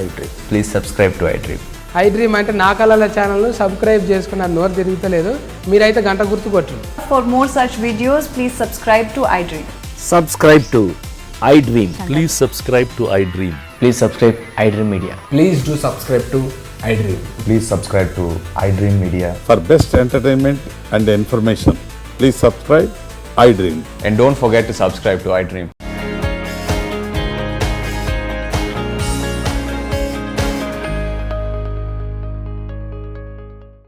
iDream. Please subscribe to iDream. iDream అంటే నా కళల ఛానల్ను subscribe చేసుకున్న నోరు తిరుగుతలేదు, మీరైతే గంట గుర్తు కొట్టండి. For more such videos, please subscribe to iDream. Subscribe to iDream. Please subscribe to iDream. Please subscribe iDream Media. Please do subscribe to iDream. Please subscribe to iDream Media. For best entertainment and information, please subscribe iDream. And don't forget to subscribe to iDream.